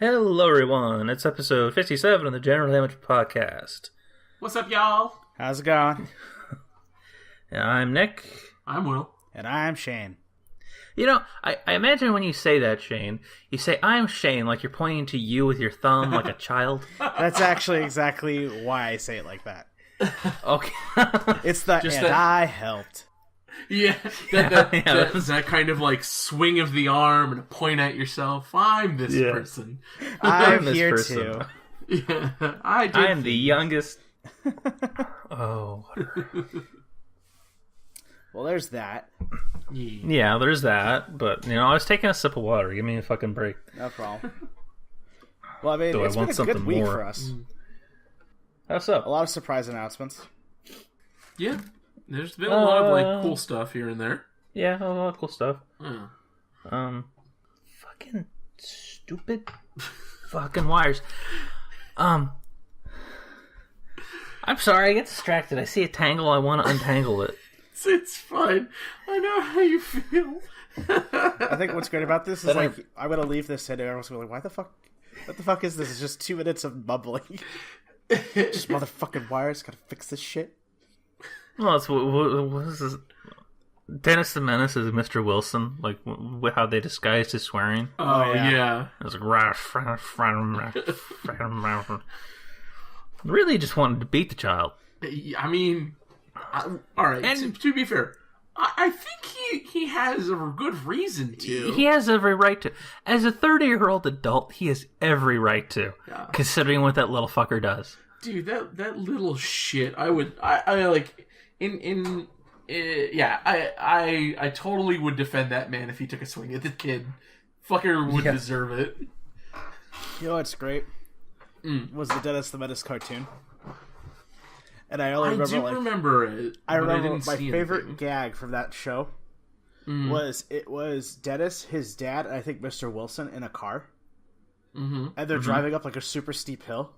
Hello, everyone. It's episode 57 of the General Amateur Podcast. What's up, y'all? How's it going? I'm Nick. I'm Will. And I'm Shane. You know, I imagine when you say that, Shane, you say, I'm Shane, like you're pointing to you with your thumb like a child. That's actually exactly why I say it like that. Okay. It's the Just and that- I helped. Yeah, that kind of like swing of the arm and a point at yourself. I'm this person. I'm this here person. too. Yeah, I am the youngest. Oh. Well, there's that. Yeah, there's that. But, you know, I was taking a sip of water. Give me a fucking break. No problem. Well, I mean, Do I it's want been a something good week more? for us. What's up? A lot of surprise announcements. Yeah, there's been a lot of like cool stuff here and there. Yeah, a lot of cool stuff. Yeah. Fucking stupid fucking wires. I'm sorry, I get distracted. I see a tangle, I want to untangle it. It's fine. I know how you feel. I think what's great about this is like I'm gonna leave this in, and everyone's gonna be like, what the fuck is this? It's just 2 minutes of mumbling. Just motherfucking wires. Gotta fix this shit. Well, it's what is this? Dennis the Menace is Mr. Wilson, like how they disguised his swearing. Oh yeah. It was like really just wanted to beat the child. I mean, all right. And- to be fair, I think he has a good reason to. He has every right to. As a 30-year-old adult, he has every right to, considering what that little fucker does. Dude, that little shit. I like I totally would defend that man if he took a swing at the kid. Fucker would deserve it. You know what's great? Was the Dennis the Menace cartoon. And I only remember it. I remember didn't my see favorite anything. gag from that show was Dennis, his dad, and I think Mr. Wilson in a car. Mm-hmm. And they're driving up like a super steep hill.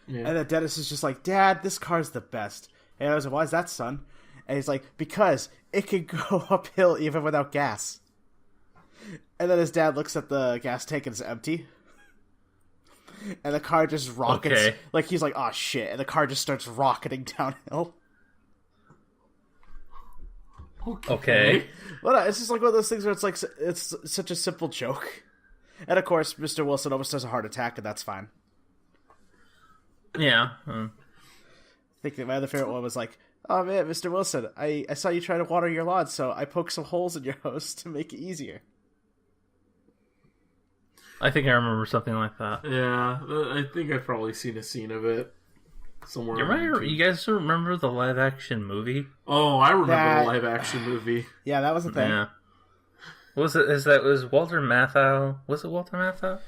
Yeah. And then Dennis is just like, Dad, this car's the best. And I was like, why is that, son? And he's like, because it can go uphill even without gas. And then his dad looks at the gas tank and it's empty. And the car just rockets. Okay. Like, he's like, oh shit. And the car just starts rocketing downhill. Okay. Well, no, it's just like one of those things where it's like, it's such a simple joke. And of course, Mr. Wilson almost has a heart attack, and that's fine. Yeah. I think that my other favorite one was like, oh man, Mr. Wilson, I saw you try to water your lawn, so I poked some holes in your hose to make it easier. I think I remember something like that. Yeah, I think I've probably seen a scene of it somewhere. You guys remember the live-action movie? Oh, I remember the live-action movie. Yeah, that was a thing. Yeah. Was Walter Matthau? Was it Walter Matthau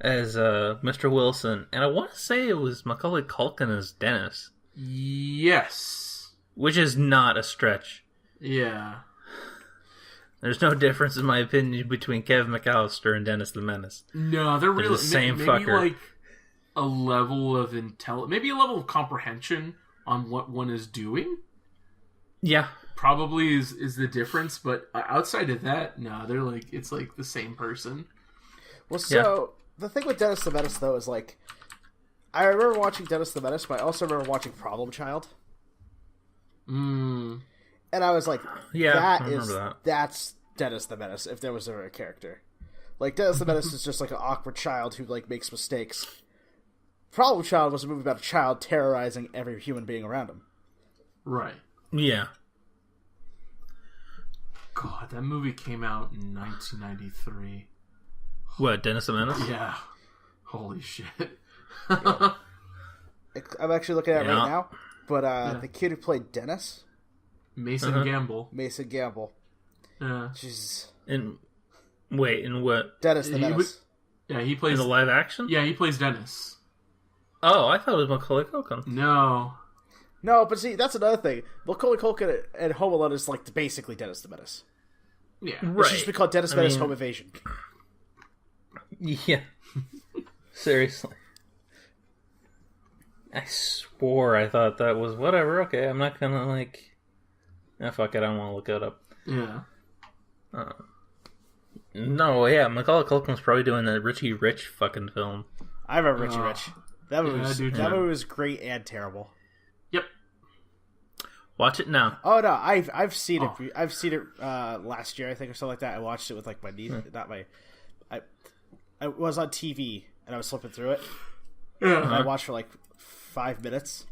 as Mr. Wilson? And I want to say it was Macaulay Culkin as Dennis. Yes. Which is not a stretch. Yeah. There's no difference, in my opinion, between Kevin McAllister and Dennis the Menace. No, they're really the same maybe fucker. Like a level of maybe a level of comprehension on what one is doing. Yeah. Probably is the difference, but outside of that, no, they're like, it's like the same person. Well, so, the thing with Dennis the Menace, though, is like, I remember watching Dennis the Menace, but I also remember watching Problem Child. And I was like, that's Dennis the Menace, if there was ever a character. Like, Dennis the Menace is just like an awkward child who, like, makes mistakes. Problem Child was a movie about a child terrorizing every human being around him. Right. Yeah. God, that movie came out in 1993. What, Dennis the Menace? Yeah. Holy shit. I'm actually looking at it right now, but the kid who played Dennis... Mason Gamble. Mason Gamble. Yeah. Jesus. In what? Dennis the Menace. He plays... In the live action? Yeah, he plays Dennis. Oh, I thought it was Macaulay Culkin. No, but see, that's another thing. Macaulay Culkin and Home Alone is like basically Dennis the Menace. Yeah. Right. It should just be called Dennis Menace Home Invasion. Yeah. Seriously. I swore I thought that was whatever. Okay, I'm not gonna fuck it. I don't want to look it up. Yeah. No, yeah, Macaulay Culkin's probably doing the Richie Rich fucking film. I remember Richie Rich. That movie that movie was great and terrible. Yep. Watch it now. Oh no, I've seen it. I've seen it last year, I think, or something like that. I watched it with like my niece, not my. I was on TV and I was flipping through it. And I watched for like 5 minutes,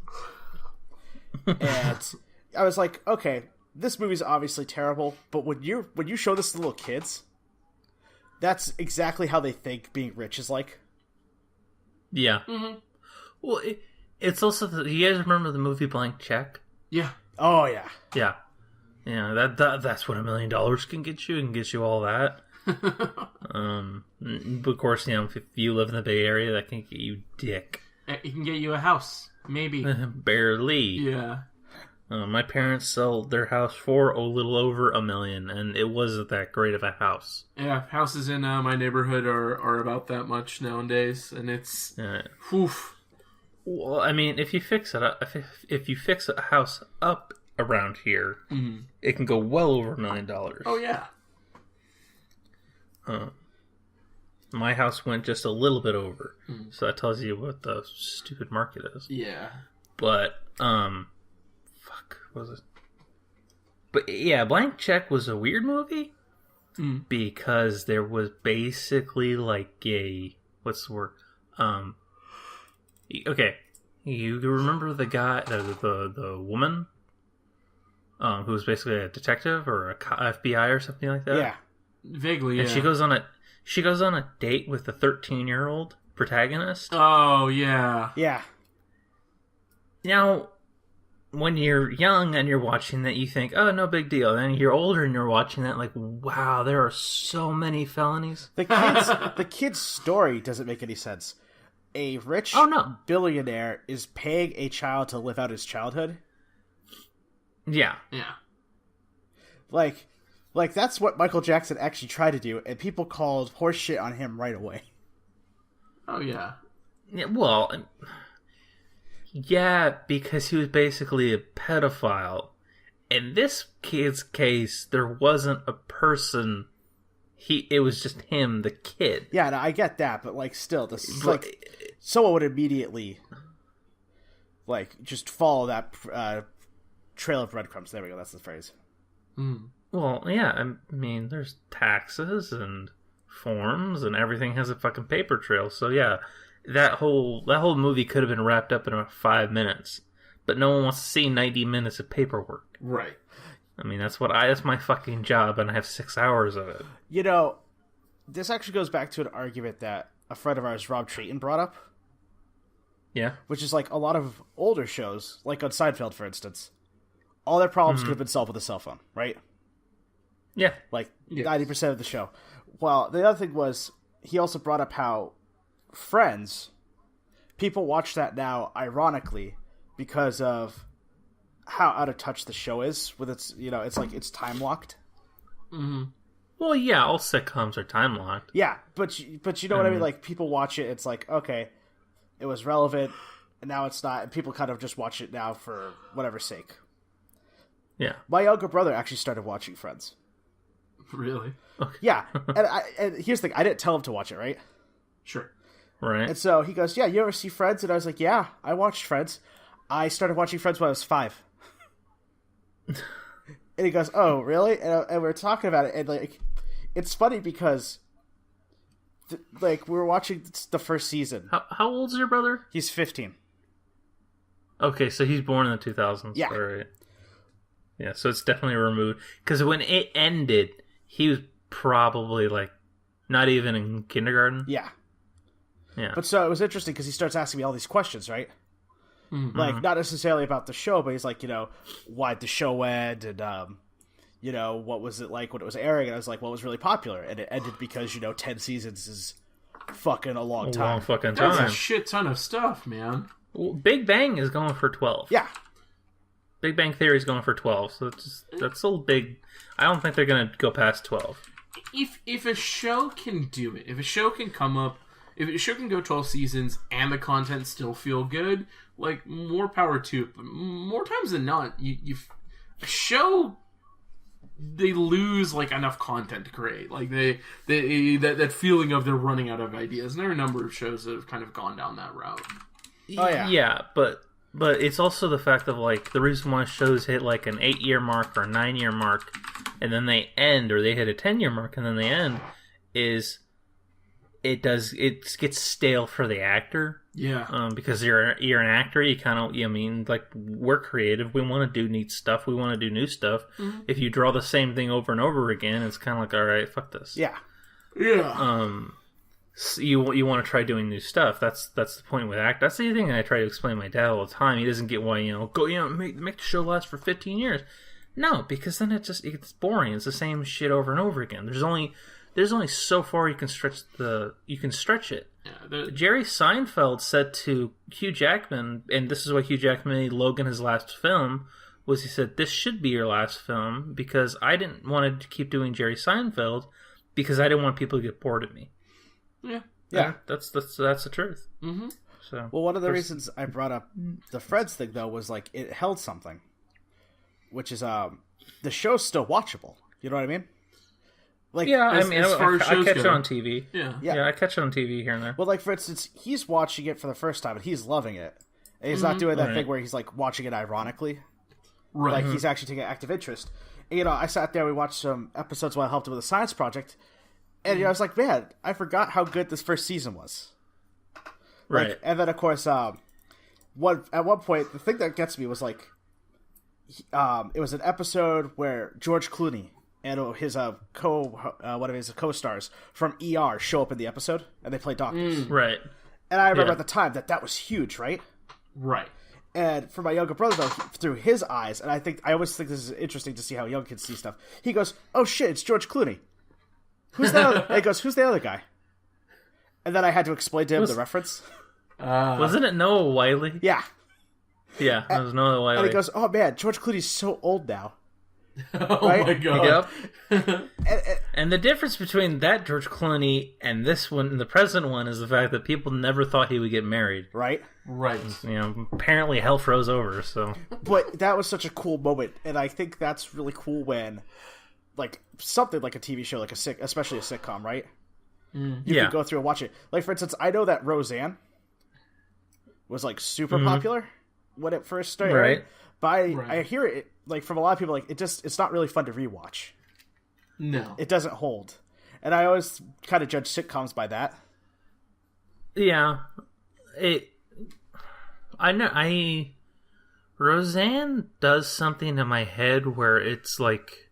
and I was like, okay, this movie's obviously terrible. But when you show this to little kids, that's exactly how they think being rich is like. Yeah. Mm-hmm. Well, it's also you guys remember the movie Blank Check? Yeah. Oh yeah. Yeah. Yeah. That's what $1 million can get you. It can get you all that. But of course, if you live in the Bay Area, that can get you dick. It can get you a house, maybe. Barely. Yeah. My parents sold their house for a little over $1 million, and it wasn't that great of a house. Yeah, houses in my neighborhood are about that much nowadays, and it's oof. Well, I mean, if you fix it up, if you fix a house up around here, it can go well over $1 million. Oh yeah. My house went just a little bit over, so that tells you what the stupid market is. Yeah. But what was it? But yeah, Blank Check was a weird movie because there was basically like what's the word? Okay, you remember the guy, the woman, who was basically a detective or a FBI or something like that? Yeah. Vaguely, yeah. And she goes on a date with the 13-year-old protagonist. Oh, yeah. Yeah. Now, when you're young and you're watching that, you think, oh, no big deal. Then you're older and you're watching that, like, wow, there are so many felonies. The kid's story doesn't make any sense. A rich billionaire is paying a child to live out his childhood. Yeah. Yeah. Like, that's what Michael Jackson actually tried to do, and people called horse shit on him right away. Oh, yeah. Yeah, well, yeah, because he was basically a pedophile. In this kid's case, there wasn't a person. It was just him, the kid. Yeah, no, I get that, but, like, still, this is, like, someone would immediately, like, just follow that trail of breadcrumbs. There we go, that's the phrase. Well, yeah, I mean, there's taxes and forms, and everything has a fucking paper trail. So yeah, that whole movie could have been wrapped up in about 5 minutes, but no one wants to see 90 minutes of paperwork. Right. I mean, that's my fucking job, and I have 6 hours of it. You know, this actually goes back to an argument that a friend of ours, Rob Treaton, brought up. Yeah. Which is like a lot of older shows, like on Seinfeld, for instance. All their problems could have been solved with a cell phone, right? Yeah. Like 90% of the show. Well, the other thing was, he also brought up how Friends, people watch that now, ironically, because of how out of touch the show is with its, it's like it's time locked. Mm-hmm. Well, yeah, all sitcoms are time locked. Yeah, but you know what I mean? Like, people watch it, it's like, okay, it was relevant, and now it's not, and people kind of just watch it now for whatever sake. Yeah. My younger brother actually started watching Friends. Really? Okay. Yeah, and here's the thing, I didn't tell him to watch it, right? Sure. Right. And so he goes, yeah, you ever see Friends? And I was like, yeah, I watched Friends. I started watching Friends when I was 5. And he goes, oh, really? And we were talking about it, and, like, it's funny because, we were watching the first season. How old's your brother? He's 15. Okay, so he's born in the 2000s. Yeah. All right. Yeah, so it's definitely removed. Because when it ended, he was probably, like, not even in kindergarten. Yeah. Yeah. But so it was interesting because he starts asking me all these questions, right? Mm-hmm. Like, not necessarily about the show, but he's like, why'd the show end? And, what was it like when it was airing? And I was like, well, it was really popular. And it ended because, 10 seasons is fucking a long time. Long fucking time. That's a shit ton of stuff, man. Well, Big Bang is going for 12. Yeah. Big Bang Theory is going for 12, so that's still big. I don't think they're going to go past 12. If a show can do it, if a show can come up, if a show can go 12 seasons and the content still feel good, like, more power to it. But more times than not, a show they lose like enough content to create. Like they that feeling of they're running out of ideas. And there are a number of shows that have kind of gone down that route. Oh yeah, yeah, but it's also the fact of like the reason why shows hit like an 8-year mark or a 9-year mark, and then they end, or they hit a 10-year mark and then they end, is it gets stale for the actor. Yeah. Because you're an actor, you kind of, like, we're creative. We want to do neat stuff. We want to do new stuff. Mm-hmm. If you draw the same thing over and over again, it's kind of like, all right, fuck this. Yeah. Yeah. So you want to try doing new stuff. That's the point with act. That's the thing I try to explain to my dad all the time. He doesn't get why, make the show last for 15 years. No, because then it gets boring. It's the same shit over and over again. There's only so far you can stretch it. Yeah, Jerry Seinfeld said to Hugh Jackman, and this is why Hugh Jackman made Logan his last film, was he said, this should be your last film, because I didn't want to keep doing Jerry Seinfeld, because I didn't want people to get bored of me. Yeah. Yeah. That's the truth. Mm-hmm. So, well, one of the reasons I brought up the Friends thing, though, was like, it held something, which is, the show's still watchable. You know what I mean? Like, yeah, I catch it on TV. Yeah, I catch it on TV here and there. Well, like, for instance, he's watching it for the first time, and he's loving it. And he's not doing that thing where he's, like, watching it ironically. Right. Like, he's actually taking active interest. And, I sat there, we watched some episodes while I helped him with a science project, and, I was like, man, I forgot how good this first season was. Right. Like, and then, of course, at one point, the thing that gets me was, like, it was an episode where George Clooney and his one of his co-stars from ER show up in the episode, and they play doctors. Right. And I remember at the time that was huge, right? Right. And for my younger brother, though, through his eyes, and I always think this is interesting to see how young kids see stuff. He goes, "Oh shit, it's George Clooney. Who's the other?" And he goes, "Who's the other guy?" And then I had to explain to him the reference. Wasn't it Noah Wyle? Yeah. Yeah, it was Noah Wyle. And he goes, "Oh man, George Clooney's so old now." Oh right? My god! Yep. And the difference between that George Clooney and this one, the present one, is the fact that people never thought he would get married. Right. Right. Apparently hell froze over. So, but that was such a cool moment, and I think that's really cool when, like, something like a TV show, like especially a sitcom, right? You can go through and watch it. Like, for instance, I know that Roseanne was like super popular when it first started, right? But I hear it like from a lot of people, like it's not really fun to rewatch. No, it doesn't hold, and I always kind of judge sitcoms by that. Yeah, I know. Roseanne does something in my head where it's like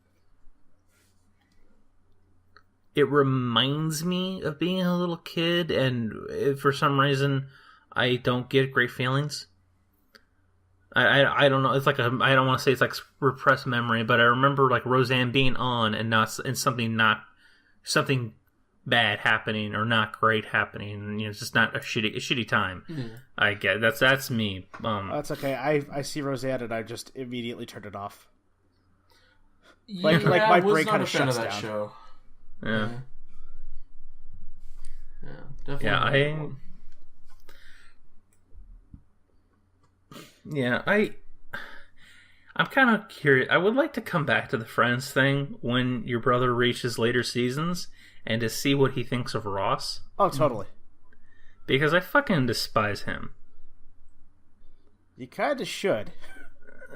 it reminds me of being a little kid, and for some reason I don't get great feelings. I don't know. It's like I don't want to say it's like repressed memory, but I remember like Roseanne being on and something bad happening or not great happening. It's just not a shitty time. Mm. I get that's me. That's okay. I see Roseanne and I just immediately turned it off. Like my brain kind of shuts that down. Show. Yeah. Definitely. Yeah, I'm kind of curious. I would like to come back to the Friends thing when your brother reaches later seasons and to see what he thinks of Ross. Oh, totally. Because I fucking despise him. You kind of should.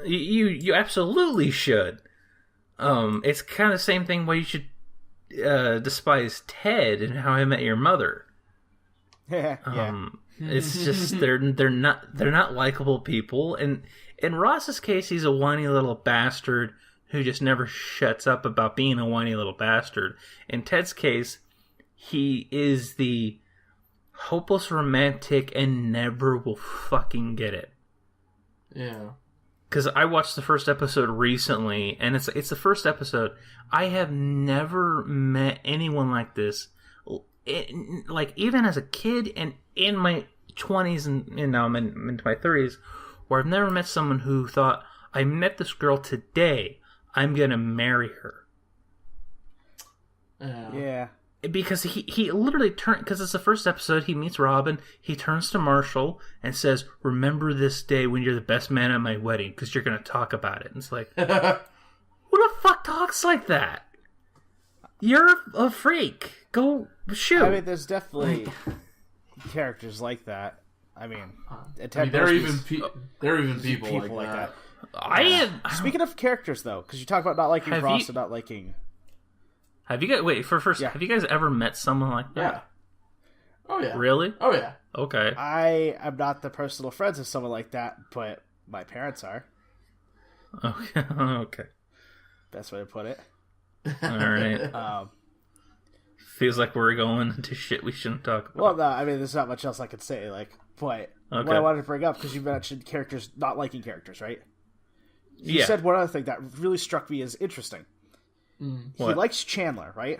You absolutely should. It's kind of the same thing why you should despise Ted and How I Met Your Mother. Yeah. It's just they're not likable people, and in Ross's case, he's a whiny little bastard who just never shuts up about being a whiny little bastard. In Ted's case, he is the hopeless romantic and never will fucking get it. Yeah. Because I watched the first episode recently, and it's the first episode. I have never met anyone like this. Like, even as a kid and in my 20s and now I'm into my 30s, where I've never met someone who thought, I met this girl today, I'm gonna marry her. Yeah. Because he literally turned, because it's the first episode, he meets Robin, he turns to Marshall and says, remember this day when you're the best man at my wedding, because you're gonna talk about it. And it's like, who the fuck talks like that? You're a freak. Go shoot. I mean, there's definitely characters like that. I mean, there are even people like that. Speaking of characters, though, because you talk about not liking Ross and not liking. Have you guys have you guys ever met someone like that? Yeah. Oh yeah. Really? Oh yeah. Okay. I am not the personal friends of someone like that, but my parents are. Okay. Okay. Best way to put it. All right. Feels like we're going into shit we shouldn't talk about. Well, no, I mean, there's not much else I could say. But what I wanted to bring up, because you mentioned characters not liking characters, right? You said one other thing that really struck me as interesting. He likes Chandler, right?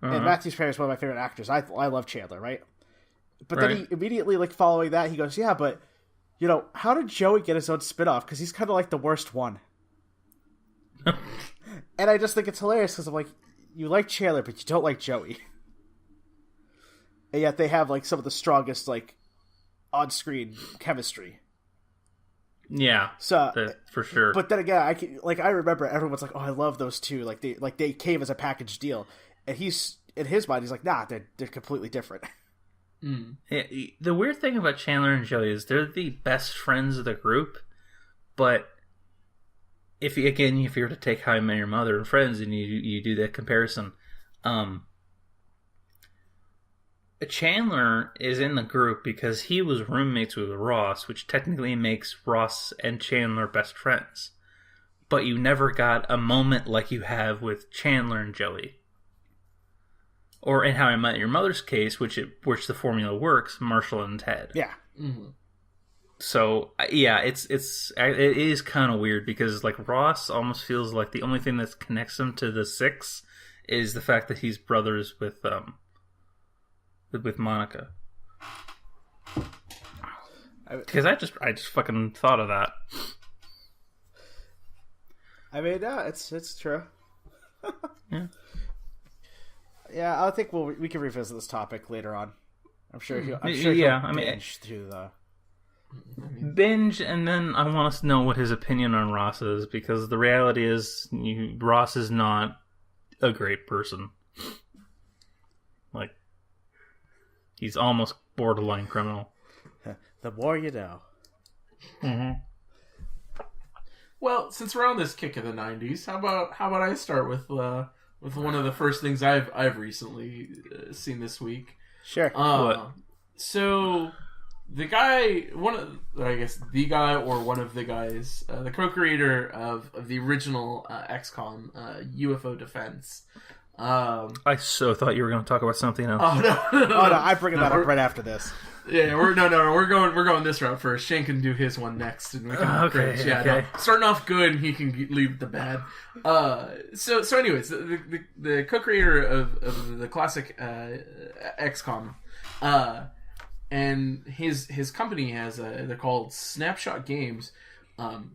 And Matthew Perry is one of my favorite actors. I love Chandler, right? But then he immediately, following that, he goes, yeah, but, how did Joey get his own spinoff? Because he's kind of like the worst one. And I just think it's hilarious because I'm like, you like Chandler, but you don't like Joey. And yet they have, some of the strongest, on-screen chemistry. Yeah, so for sure. But then again, I remember everyone's like, "Oh, I love those two." They came as a package deal, and he's in his mind, he's like, "Nah, they're completely different." Yeah, the weird thing about Chandler and Joey is they're the best friends of the group, but if you were to take How I Met Your Mother and Friends and you do that comparison, Chandler is in the group because he was roommates with Ross, which technically makes Ross and Chandler best friends. But you never got a moment like you have with Chandler and Joey. Or in How I Met Your Mother's case, which the formula works, Marshall and Ted. Yeah. Mm-hmm. So, yeah, it is kind of weird because, Ross almost feels like the only thing that connects him to the six is the fact that he's brothers with Monica. Because I just fucking thought of that. I mean, yeah, it's true. Yeah. Yeah, I think we can revisit this topic later on. I'm sure he'll binge through the binge, and then I want us to know what his opinion on Ross is, because the reality is Ross is not a great person. He's almost borderline criminal. The more you know. Mm-hmm. Well, since we're on this kick of the '90s, how about I start with one of the first things I've recently seen this week. Sure. What? So the guy, one of the guys, the co-creator of the original XCOM, UFO Defense. I so thought you were going to talk about something else. Oh no! I'm bringing that up right after this. Yeah, we're going this route first. Shane can do his one next, and we can okay. No, starting off good, and he can leave the bad. So anyways, the co-creator of the classic XCOM, and his company has they're called Snapshot Games.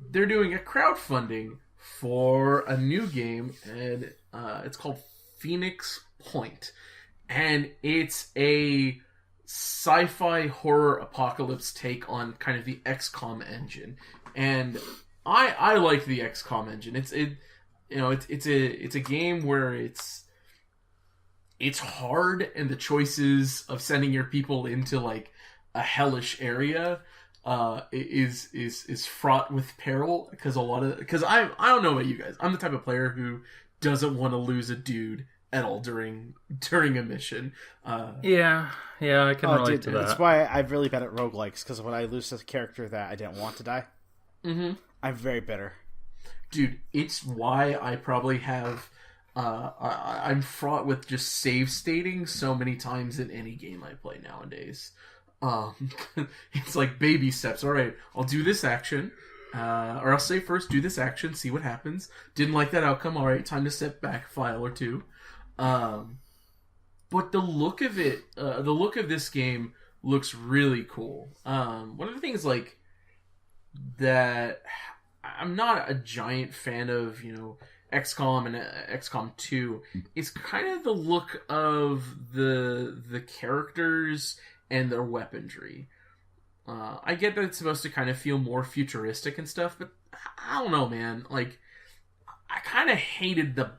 They're doing a crowdfunding for a new game, and it's called Phoenix Point, and it's a sci-fi horror apocalypse take on kind of the XCOM engine, and I like the XCOM engine. It's a game where it's hard, and the choices of sending your people into a hellish area is fraught with peril, because I don't know about you guys. I'm the type of player who doesn't want to lose a dude at all during a mission. Yeah, I can relate to that. That's why I've really been at roguelikes, because when I lose a character that I didn't want to die, I'm very bitter. Dude, it's why I probably have... I'm fraught with just save stating so many times in any game I play nowadays. It's like baby steps. Alright, I'll do this action. Or I'll say first, do this action, see what happens. Didn't like that outcome. Alright, time to step back a file or two. But the look of it, the look of this game looks really cool. One of the things that I'm not a giant fan of, XCOM and XCOM 2, is kind of the look of the characters and their weaponry. I get that it's supposed to kind of feel more futuristic and stuff, but I don't know, man. I kind of hated the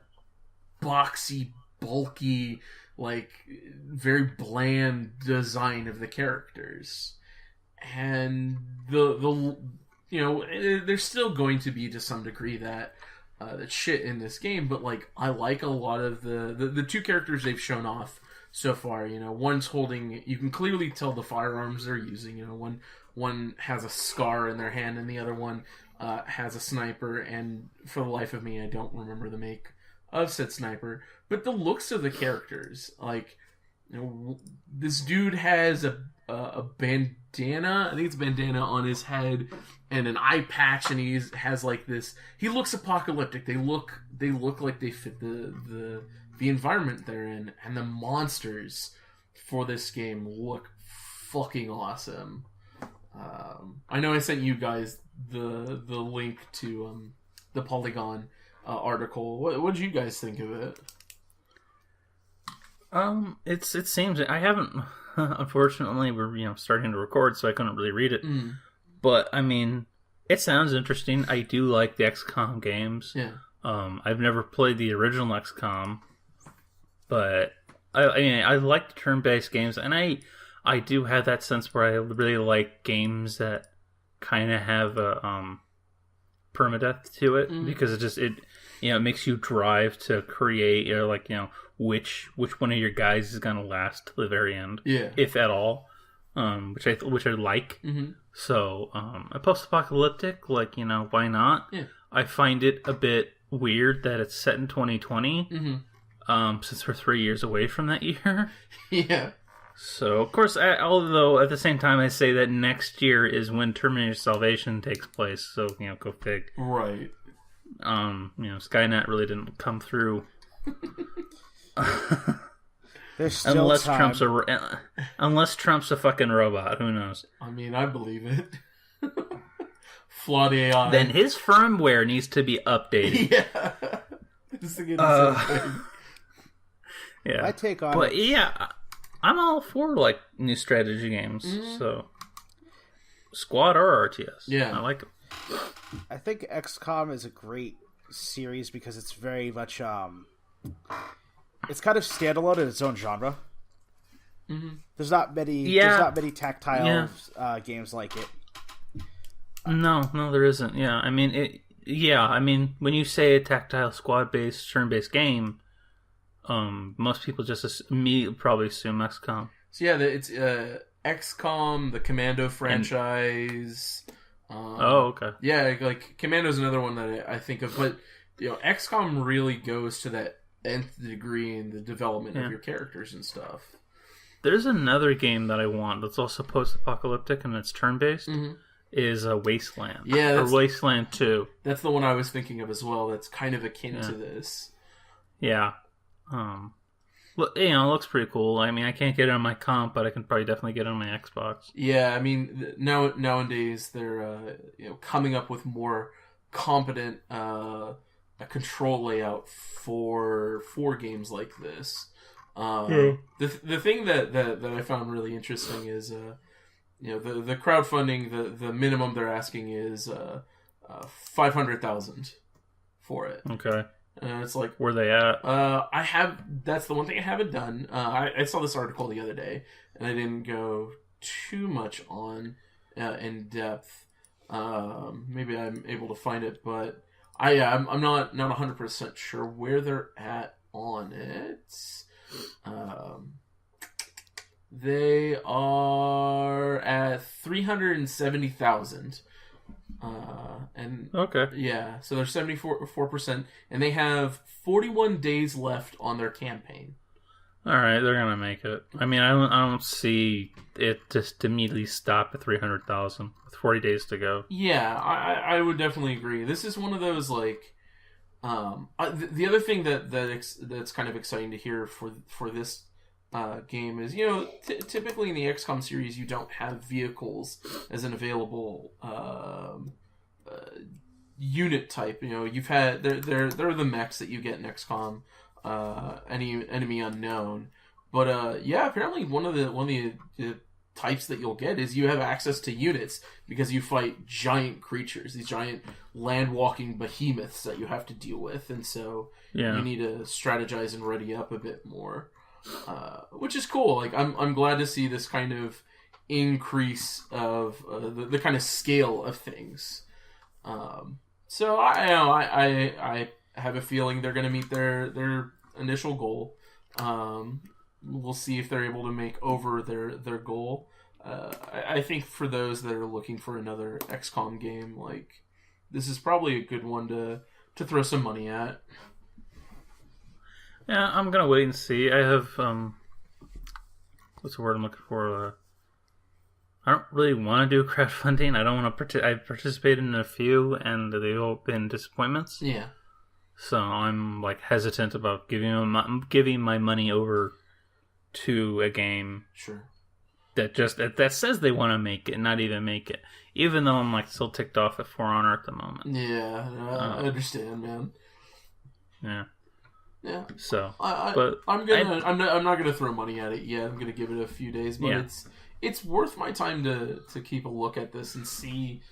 boxy, bulky, like very bland design of the characters, and the there's still going to be to some degree that shit in this game, but like I like a lot of the two characters they've shown off so far. One's holding, you can clearly tell the firearms they're using. One has a scar in their hand, and the other one has a sniper. And for the life of me, I don't remember the make of said sniper. But the looks of the characters, like this dude has a bandana. I think it's a bandana on his head and an eye patch, and he has like this. He looks apocalyptic. They look like they fit the environment they're in, and the monsters for this game look fucking awesome. I know I sent you guys the link to the Polygon article. What did you guys think of it? It seems I haven't. Unfortunately, we're starting to record, so I couldn't really read it. But I mean, it sounds interesting. I do like the XCOM games. Yeah. I've never played the original XCOM, but I like the turn-based games, and I do have that sense where I really like games that kind of have a permadeath to it, because it makes you drive to create which one of your guys is going to last to the very end, if at all, which I like. So a post-apocalyptic, why not? I find it a bit weird that it's set in 2020, since we're 3 years away from that year. Yeah. So, of course, although at the same time I say that next year is when Terminator Salvation takes place, so, go fig. Right. Skynet really didn't come through. There's still time. Unless Trump's a fucking robot, who knows? I mean, I believe it. Flawed AI. Then his firmware needs to be updated. Yeah. Just to get the same thing. Yeah. My take on but it. Yeah, I'm all for new strategy games. So Squad or RTS. Yeah. I like it. I think XCOM is a great series because it's very much it's kind of standalone in its own genre. There's not many tactile games like it. No, there isn't. Yeah, I mean, when you say a tactile squad-based, turn-based game, most people just immediately probably assume XCOM. So yeah, it's XCOM, the Commando franchise. Okay. Yeah, like Commando's another one that I think of, but XCOM really goes to that nth degree in the development of your characters and stuff. There's another game that I want that's also post-apocalyptic and it's turn-based. Is a Wasteland. Yeah, or Wasteland 2. That's the one I was thinking of as well. That's kind of akin to this. Yeah. It looks pretty cool. I mean, I can't get it on my comp, but I can probably definitely get it on my Xbox. Yeah, I mean, nowadays they're coming up with more competent a control layout for games like this. The thing that I found really interesting is the crowdfunding, the minimum they're asking is $500,000 for it. Okay. It's like, where they at? That's the one thing I haven't done. I saw this article the other day, and I didn't go too much on in depth. Maybe I'm able to find it, but I'm not 100% sure where they're at on it. They are at 370,000. And okay, yeah, so they're 74%, and they have 41 days left on their campaign. All right, they're gonna make it. I mean, I don't see it just immediately stop at 300,000 with 40 days to go. Yeah, I would definitely agree. This is one of those the other thing that's kind of exciting to hear for this game is typically in the XCOM series you don't have vehicles as an available unit type. You've had they're the mechs that you get in XCOM, enemy unknown, but apparently one of the types that you'll get is you have access to units because you fight giant creatures, these giant land-walking behemoths that you have to deal with, and so you need to strategize and ready up a bit more, which is cool. Like I'm glad to see this kind of increase of the kind of scale of things. So I have a feeling they're going to meet their initial goal. We'll see if they're able to make over their goal. I think for those that are looking for another XCOM game, like, this is probably a good one to throw some money at. Yeah, I'm gonna wait and see. I have what's the word I'm looking for? I don't really want to do crowdfunding. I don't want to. I've participated in a few, and they've all been disappointments. Yeah. So I'm like hesitant about giving my money over to a game. Sure. That says they want to make it, not even make it. Even though I'm like still ticked off at For Honor at the moment. Yeah, I understand, man. Yeah. Yeah. So, I'm not gonna throw money at it yet. I'm gonna give it a few days, but it's worth my time to keep a look at this and see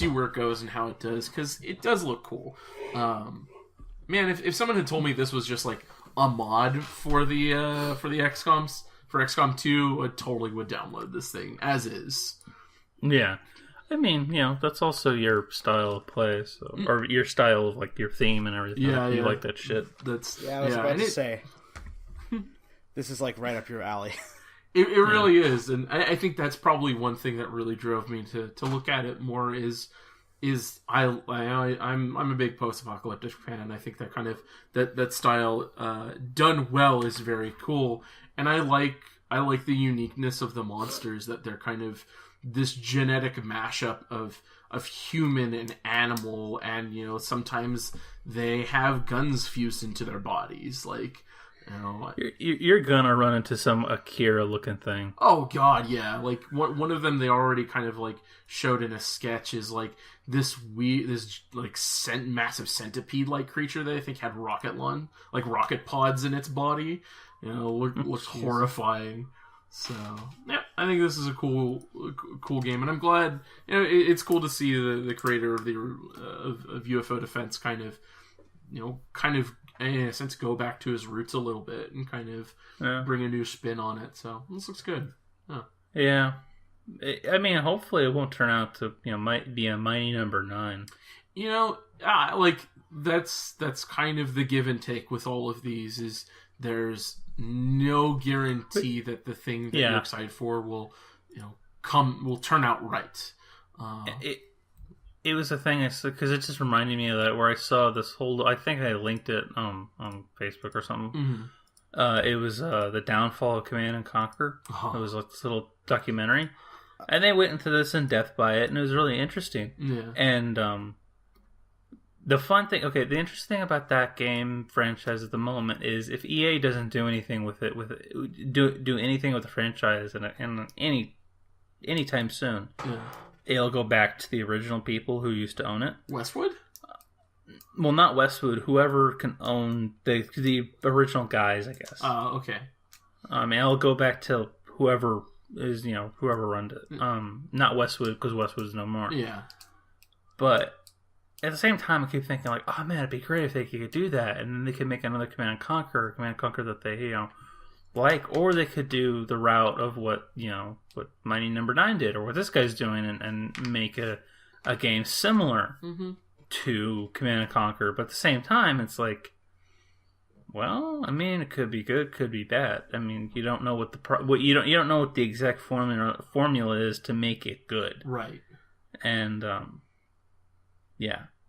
where it goes and how it does, because it does look cool. Man, if someone had told me this was just like a mod for the XCOMs for XCOM 2, I totally would download this thing as is. Yeah. I mean, that's also your style of play, so, or your style of, like, your theme and everything. Yeah, you like that shit. I was about to say, this is, like, right up your alley. It really is, and I think that's probably one thing that really drove me to look at it more is I'm a big post-apocalyptic fan. I think that kind of that style done well is very cool, and I like the uniqueness of the monsters, that they're kind of this genetic mashup of human and animal, and sometimes they have guns fused into their bodies, like. You're gonna run into some Akira looking thing. Oh god, yeah. Like one of them they already kind of like showed in a sketch is like this massive centipede like creature that I think had rocket pods in its body. Looks horrifying. So yeah, I think this is a cool game, and I'm glad. It's cool to see the creator of of UFO Defense kind of in a sense go back to his roots a little bit and kind of bring a new spin on it. So this looks good. Yeah, I mean, hopefully it won't turn out to might be a Mighty Number 9. Like that's kind of the give and take with all of these. Is there's no guarantee that the thing that you're excited for will turn out right. It was a thing, because it just reminded me of that, where I saw this whole, I think I linked it on Facebook or something. Mm-hmm. It was the downfall of Command and Conquer. It was like this little documentary. And they went into this in depth by it, and it was really interesting. Yeah. And the fun thing, the interesting thing about that game franchise at the moment is if EA doesn't do anything with it, do anything with the franchise in anytime soon, it'll go back to the original people who used to own it. Westwood? Well, not Westwood. Whoever can own the original guys, I guess. Oh, okay. It'll go back to whoever is whoever runs it. Not Westwood, because Westwood's no more. Yeah. But at the same time, I keep thinking like, oh man, it'd be great if they could do that, and then they could make another Command and Conquer that they like, or they could do the route of what Mighty Number 9 did, or what this guy's doing, and make a game similar to Command and Conquer. But at the same time, it's like, well, I mean, it could be good, could be bad. I mean, you don't know you don't know what the exact formula is to make it good, right? And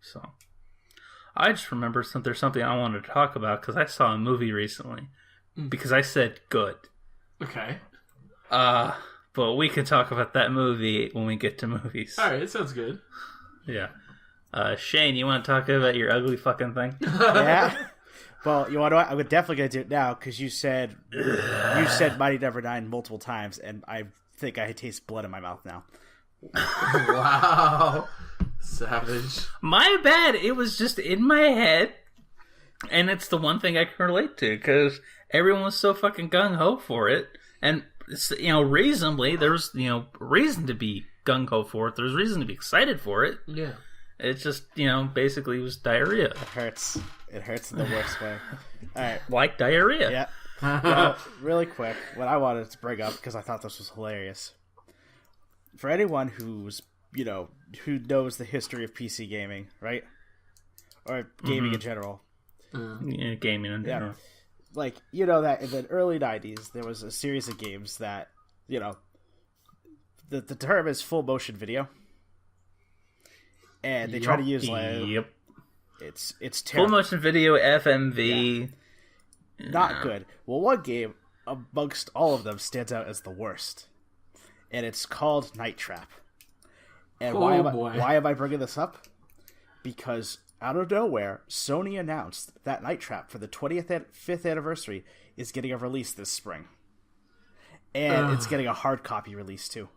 so I just remembered there's something I wanted to talk about, because I saw a movie recently. Because I said good. Okay. But we can talk about that movie when we get to movies. Alright, sounds good. Yeah. Shane, you want to talk about your ugly fucking thing? Yeah. Well, you want to? I'm definitely going to do it now, because you said Mighty Number 9 multiple times, and I think I taste blood in my mouth now. Wow. Savage. My bad. It was just in my head. And it's the one thing I can relate to, because everyone was so fucking gung-ho for it. And reasonably, there's reason to be gung ho for it. There's reason to be excited for it. Yeah. It's just basically it was diarrhea. It hurts. It hurts in the worst way. All right, like diarrhea. Yeah. Well, really quick, what I wanted to bring up because I thought this was hilarious. For anyone who knows the history of PC gaming, right, or gaming in general. Yeah, gaming in general. Yeah. Like, that in the early 90s, there was a series of games that, the term is full motion video. And they try to use, it's terrible. Full motion video, FMV. Yeah. Not good. Well, one game, amongst all of them, stands out as the worst. And it's called Night Trap. And why am I bringing this up? Because out of nowhere, Sony announced that Night Trap for the 25th anniversary is getting a release this spring. And it's getting a hard copy release, too.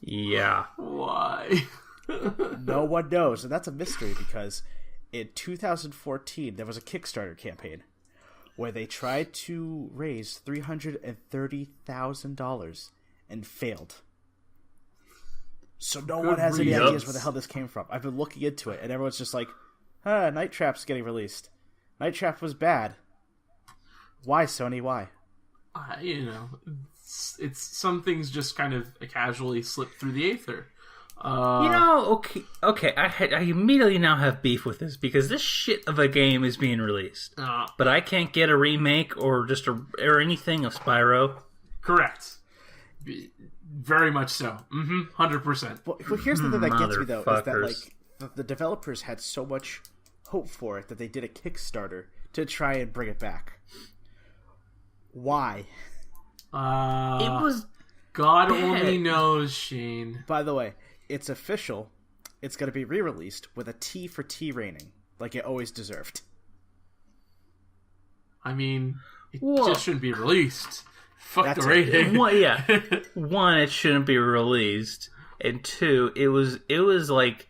Yeah. Why? No one knows, and that's a mystery because in 2014, there was a Kickstarter campaign where they tried to raise $330,000 and failed. So no one has any ideas where the hell this came from. I've been looking into it, and everyone's just like, Night Trap's getting released. Night Trap was bad. Why, Sony? Why? It's some things just kind of casually slip through the aether. Okay. I immediately now have beef with this because this shit of a game is being released, but I can't get a remake or or anything of Spyro. Correct. Very much so. 100%. Well, here's the thing that gets me though is that the developers had so much hope for it that they did a Kickstarter to try and bring it back. Why? It was God bad. only knows, Shane. By the way, it's official. It's going to be re-released with a T for T rating, like it always deserved. I mean, it just shouldn't be released. Fuck the rating. One, it shouldn't be released, and two, it was like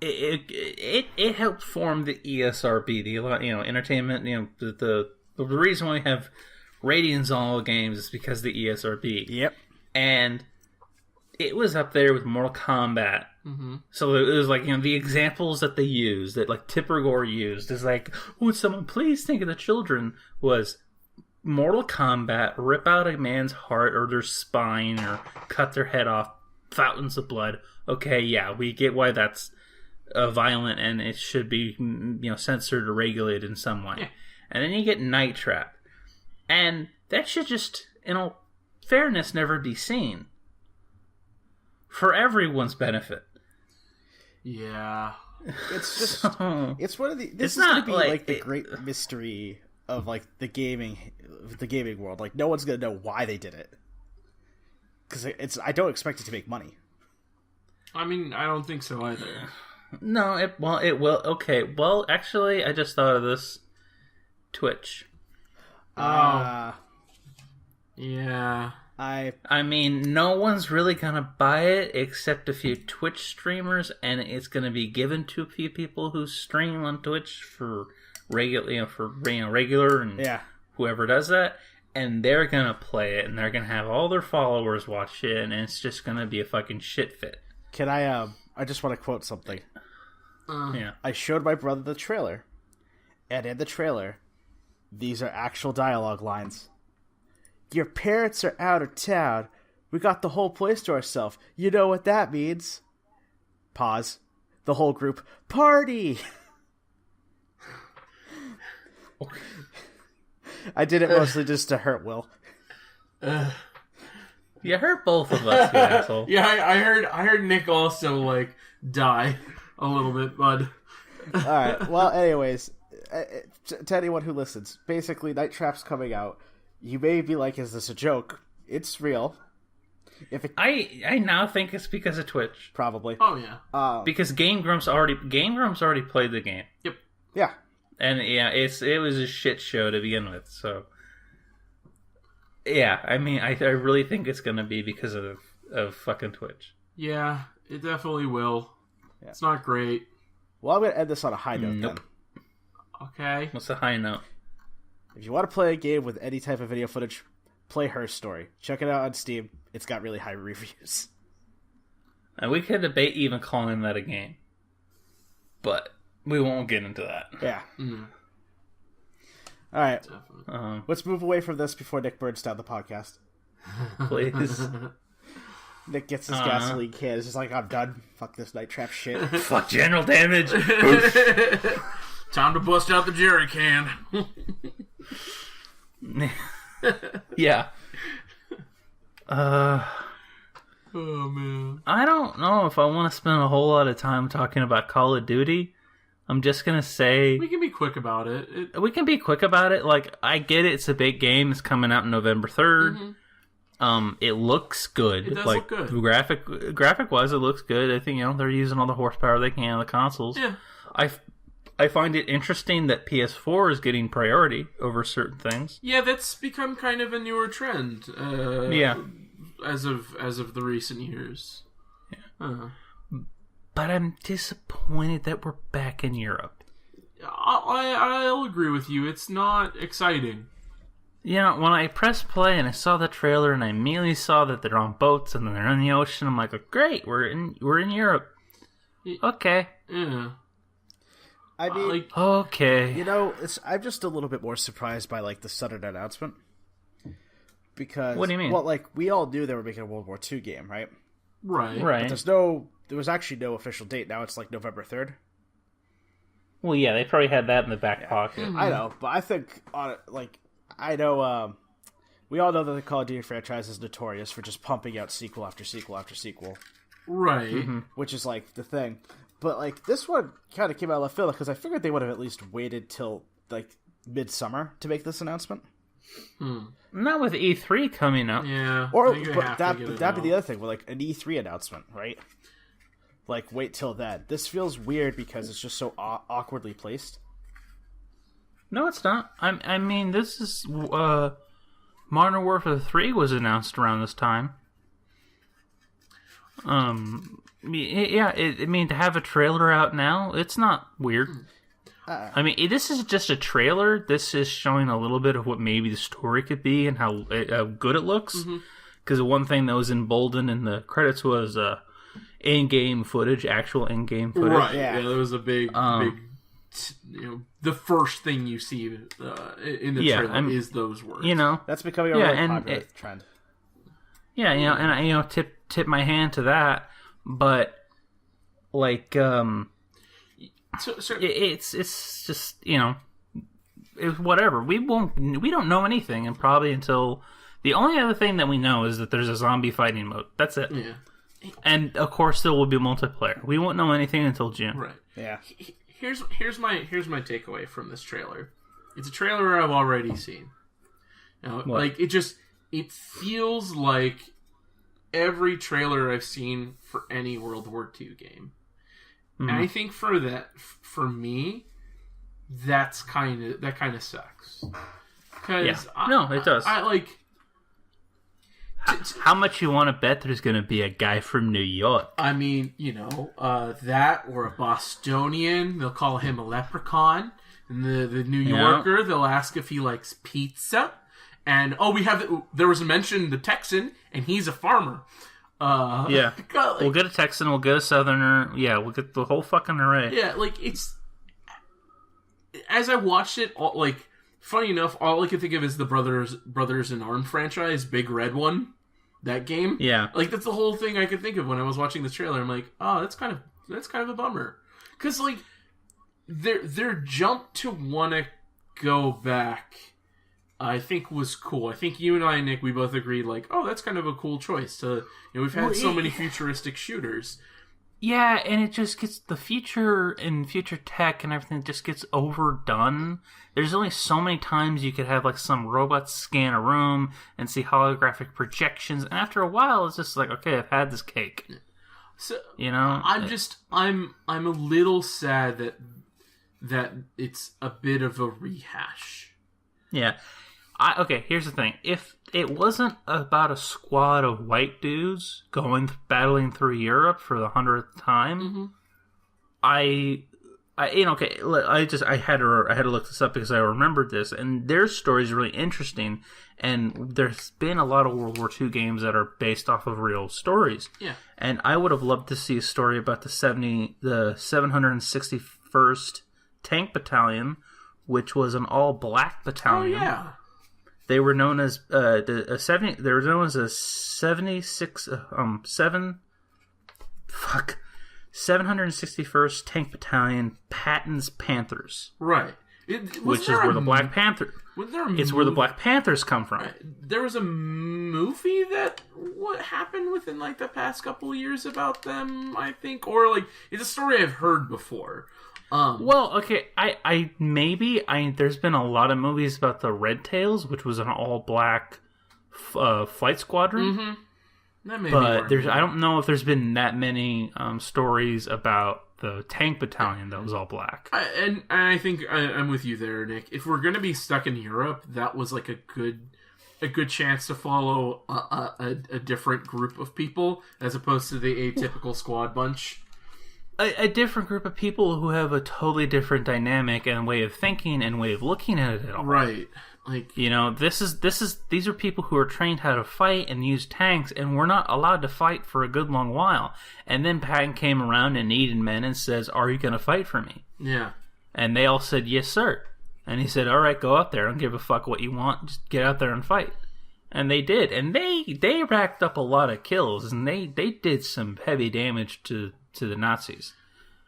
it helped form the ESRB, the entertainment. The reason why we have ratings on all games is because of the ESRB. Yep, and it was up there with Mortal Kombat. Mm-hmm. So it was like, the examples that they used, that like Tipper Gore used, is like, would someone please think of the children, was Mortal Kombat, rip out a man's heart or their spine or cut their head off, fountains of blood. Okay, yeah, we get why that's violent and it should be censored or regulated in some way. Yeah. And then you get Night Trap. And that should just, in all fairness, never be seen. For everyone's benefit. Yeah. It's just, it's one of the, this is going to be like the great mystery of like the gaming world. Like, no one's going to know why they did it. Because I don't expect it to make money. I mean, I don't think so either. No, it will. Okay, well, actually, I just thought of this. Twitch. Yeah. I mean, no one's really gonna buy it except a few Twitch streamers, and it's gonna be given to a few people who stream on Twitch for regular and whoever does that, and they're gonna play it, and they're gonna have all their followers watch it, and it's just gonna be a fucking shit fit. Can I just want to quote something. I showed my brother the trailer, and in the trailer, these are actual dialogue lines. Your parents are out of town. We got the whole place to ourselves. You know what that means. Pause. The whole group. Party! I did it mostly just to hurt Will. You hurt both of us, you asshole. Yeah, I heard Nick also, like, die a little bit, bud. Alright, well, anyways, to anyone who listens, basically, Night Trap's coming out. You may be like, is this a joke? It's real. I now think it's because of Twitch. Probably. Oh, yeah. Because Game Grumps already played the game. Yep. Yeah. And, it was a shit show to begin with, so... Yeah, I mean, I really think it's going to be because of fucking Twitch. Yeah, it definitely will. Yeah. It's not great. Well, I'm going to end this on a high note, then. Okay. What's the high note? If you want to play a game with any type of video footage, play Her Story. Check it out on Steam. It's got really high reviews. And we could debate even calling that a game. But we won't get into that. Yeah. Mm. All right. Let's move away from this before Nick burns down the podcast. Please. Nick gets his gasoline can. It's just like, I'm done. Fuck this night trap shit. Fuck general damage. Time to bust out the jerry can. Yeah. Oh, man. I don't know if I want to spend a whole lot of time talking about Call of Duty. I'm just going to say... We can be quick about it. We can be quick about it. Like, I get it. It's a big game. It's coming out November 3rd. Mm-hmm. It looks good. It does like, look good. Graphic-wise, it looks good. I think, they're using all the horsepower they can on the consoles. Yeah. I find it interesting that PS4 is getting priority over certain things. Yeah, that's become kind of a newer trend. Yeah. As of the recent years. Yeah. But I'm disappointed that we're back in Europe. I'll agree with you. It's not exciting. Yeah, when I pressed play and I saw the trailer and I immediately saw that they're on boats and then they're in the ocean, I'm like, oh, great, we're in Europe. Okay. Yeah. I mean, okay. I'm just a little bit more surprised by the sudden announcement. Because what do you mean? Well, we all knew they were making a World War II game, right? Right. But there was actually no official date. Now it's November 3rd. Well, yeah, they probably had that in the back pocket. I know, but I think I know we all know that the Call of Duty franchise is notorious for just pumping out sequel after sequel after sequel. Right. Mm-hmm. Which is the thing. But this one kind of came out of left field because I figured they would have at least waited till midsummer to make this announcement. Not with E3 coming up. Yeah. That'd be the other thing with an E3 announcement, right? Wait till then. This feels weird because it's just so awkwardly placed. No, it's not. I mean, this is Modern Warfare 3 was announced around this time. Yeah, to have a trailer out now, it's not weird. This is just a trailer. This is showing a little bit of what maybe the story could be and how good it looks. Because one thing that was emboldened in the credits was in-game footage, actual in-game footage. Right, yeah, there was a big, the first thing you see in the trailer is those words. That's becoming a really popular trend. Yeah, and I tip my hand to that, but it's just it's whatever. We don't know anything, and probably until the only other thing that we know is that there's a zombie fighting mode. That's it. Yeah. And of course there will be multiplayer. We won't know anything until June. Right. Yeah. Here's my takeaway from this trailer. It's a trailer I've already seen. It feels like every trailer I've seen for any World War II game. Mm-hmm. And I think for me, that kind of sucks. Because it does. How much you want to bet there's going to be a guy from New York? I mean, that or a Bostonian. They'll call him a leprechaun. And the New Yorker, they'll ask if he likes pizza. And there was a mention the Texan, and he's a farmer. We'll get a Texan, we'll get a Southerner. Yeah, we'll get the whole fucking array. Yeah, it's as I watched it, funny enough, all I could think of is the Brothers in Arms franchise, Big Red one, that game. Yeah, that's the whole thing I could think of when I was watching this trailer. I'm like, oh, that's kind of a bummer, because their jump to want to go back, I think was cool. I think you and I, Nick, we both agreed, that's kind of a cool choice. We've had so many futuristic shooters. Yeah, and it just gets the future and future tech and everything just gets overdone. There's only so many times you could have some robots scan a room and see holographic projections, and after a while, it's just okay, I've had this cake. So I'm a little sad that it's a bit of a rehash. Yeah. Okay, here's the thing. If it wasn't about a squad of white dudes battling through Europe for the 100th time, I I had to look this up because I remembered this, and their story is really interesting. And there's been a lot of World War II games that are based off of real stories. Yeah. And I would have loved to see a story about the 761st Tank Battalion, which was an all-black battalion. Oh yeah. They were known as a 761st Tank Battalion Patton's Panthers. Right. Which is where the Black Panther. It's where the Black Panthers come from. Right. There was a movie that happened within like the past couple of years about them, I think, or like it's a story I've heard before. Well, okay, there's been a lot of movies about the Red Tails, which was an all-black flight squadron. Mm-hmm. That may but be I don't know if there's been that many stories about the Tank Battalion that was all black. And I think I'm with you there, Nick. If we're going to be stuck in Europe, that was like a good chance to follow a different group of people as opposed to the atypical squad bunch. A different group of people who have a totally different dynamic and way of thinking and way of looking at it all. Right. Like, you know, these are people who are trained how to fight and use tanks, and we're not allowed to fight for a good long while. And then Patton came around and needed men and says, "Are you going to fight for me?" Yeah. And they all said, "Yes, sir." And he said, "All right, go out there. I don't give a fuck what you want. Just get out there and fight." And they did, and they racked up a lot of kills, and they did some heavy damage to the Nazis.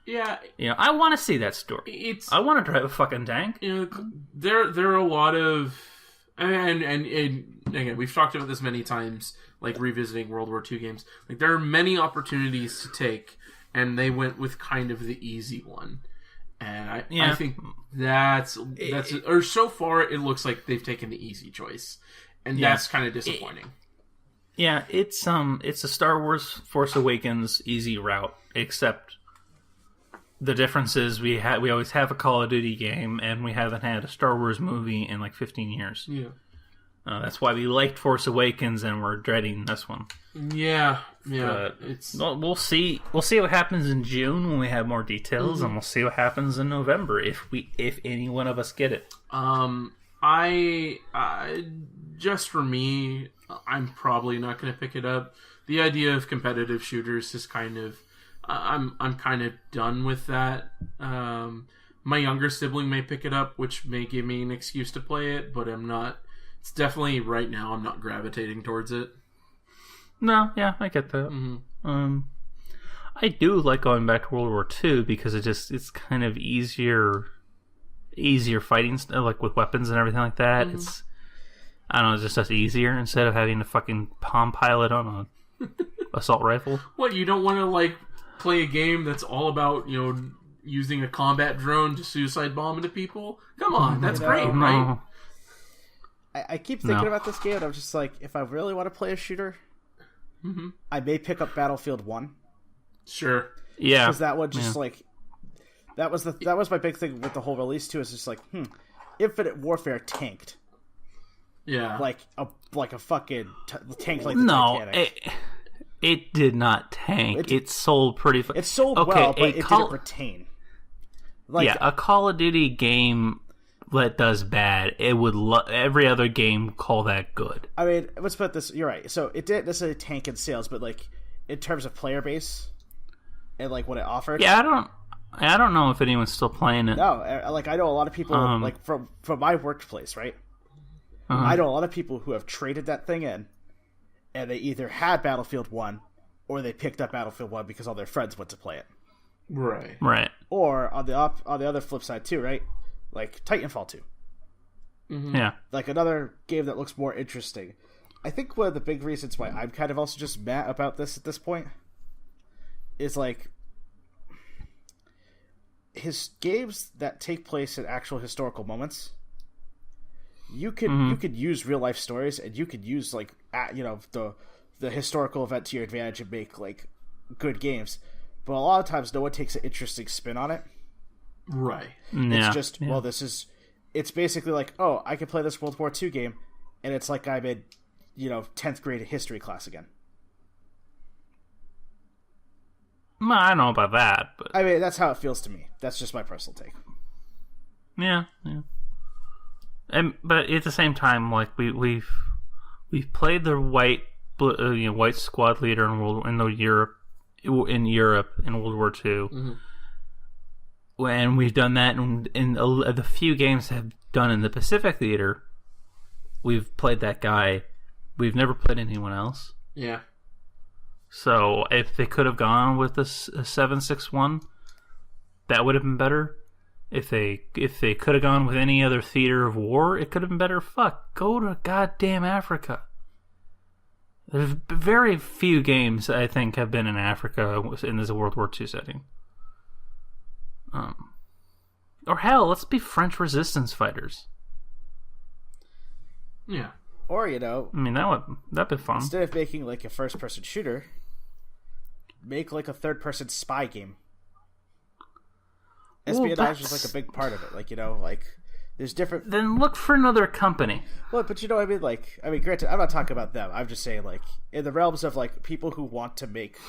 Yeah, you know, I want to see that story. I want to drive a fucking tank. You know, there are a lot of, and again, we've talked about this many times, like revisiting World War II games. Like there are many opportunities to take, and they went with kind of the easy one. And I think that's or so far it looks like they've taken the easy choice, and that's kind of disappointing. It's a Star Wars Force Awakens easy route, except the difference is we always have a Call of Duty game, and we haven't had a Star Wars movie in like 15 years. Yeah, that's why we liked Force Awakens, and we're dreading this one. Yeah. But we'll see. We'll see what happens in June when we have more details, and we'll see what happens in November if any one of us get it. I just for me, I'm probably not going to pick it up. The idea of competitive shooters is kind of. I'm kind of done with that. My younger sibling may pick it up, which may give me an excuse to play it, but I'm not. It's definitely right now. I'm not gravitating towards it. No, yeah, I get that. Mm-hmm. I do like going back to World War II because it's kind of easier fighting, like with weapons and everything like that. Mm-hmm. It's I don't know, it's just easier instead of having to fucking Palm Pilot on a assault rifle. What, you don't want to like play a game that's all about, you know, using a combat drone to suicide bomb into people? Come on, that's great, right? I keep thinking about this game, and I'm just like, if I really want to play a shooter, I may pick up Battlefield 1. Sure. Yeah. Because that one just like... That was my big thing with the whole release, too, is just like, Infinite Warfare tanked. Yeah. Like a fucking tank like the Titanic. It did not tank. It sold pretty... It sold well, but it didn't retain. Like, a Call of Duty game that does bad, it would every other game call that good. I mean, let's put this... You're right. So, it didn't necessarily tank in sales, but, like, in terms of player base and, like, what it offered... Yeah, I don't know if anyone's still playing it. No, like, I know a lot of people, like, from my workplace, right? I know a lot of people who have traded that thing in, and they either had Battlefield 1 or they picked up Battlefield 1 because all their friends went to play it. Right. Or on the other flip side too, right? Like Titanfall 2. Mm-hmm. Yeah. Like another game that looks more interesting. I think one of the big reasons why I'm kind of also just mad about this at this point is like his games that take place in actual historical moments. You could use real life stories, and you could use like the historical event to your advantage and make like good games. But a lot of times, no one takes an interesting spin on it. Right. It's just it's basically like, oh, I can play this World War II game, and it's like I'm in 10th grade history class again. Well, I don't know about that, but I mean, that's how it feels to me. That's just my personal take. yeah. But at the same time, like we've played the white squad leader in Europe in World War II, and we've done that in the few games that have done in the Pacific Theater. We've played that guy. We've never played anyone else. Yeah. So if they could have gone with a 761, that would have been better. If they could have gone with any other theater of war, it could have been better. Fuck, go to goddamn Africa. There's very few games I think have been in Africa in this World War II setting. Or hell, let's be French resistance fighters. Yeah. Or, I mean, that'd be fun. Instead of making like a first-person shooter, make like a third-person spy game. Espionage is like a big part of it. Like, there's different... Then look for another company. Well, but you know what I mean? Like, granted, I'm not talking about them. I'm just saying, like, in the realms of, like, people who want to make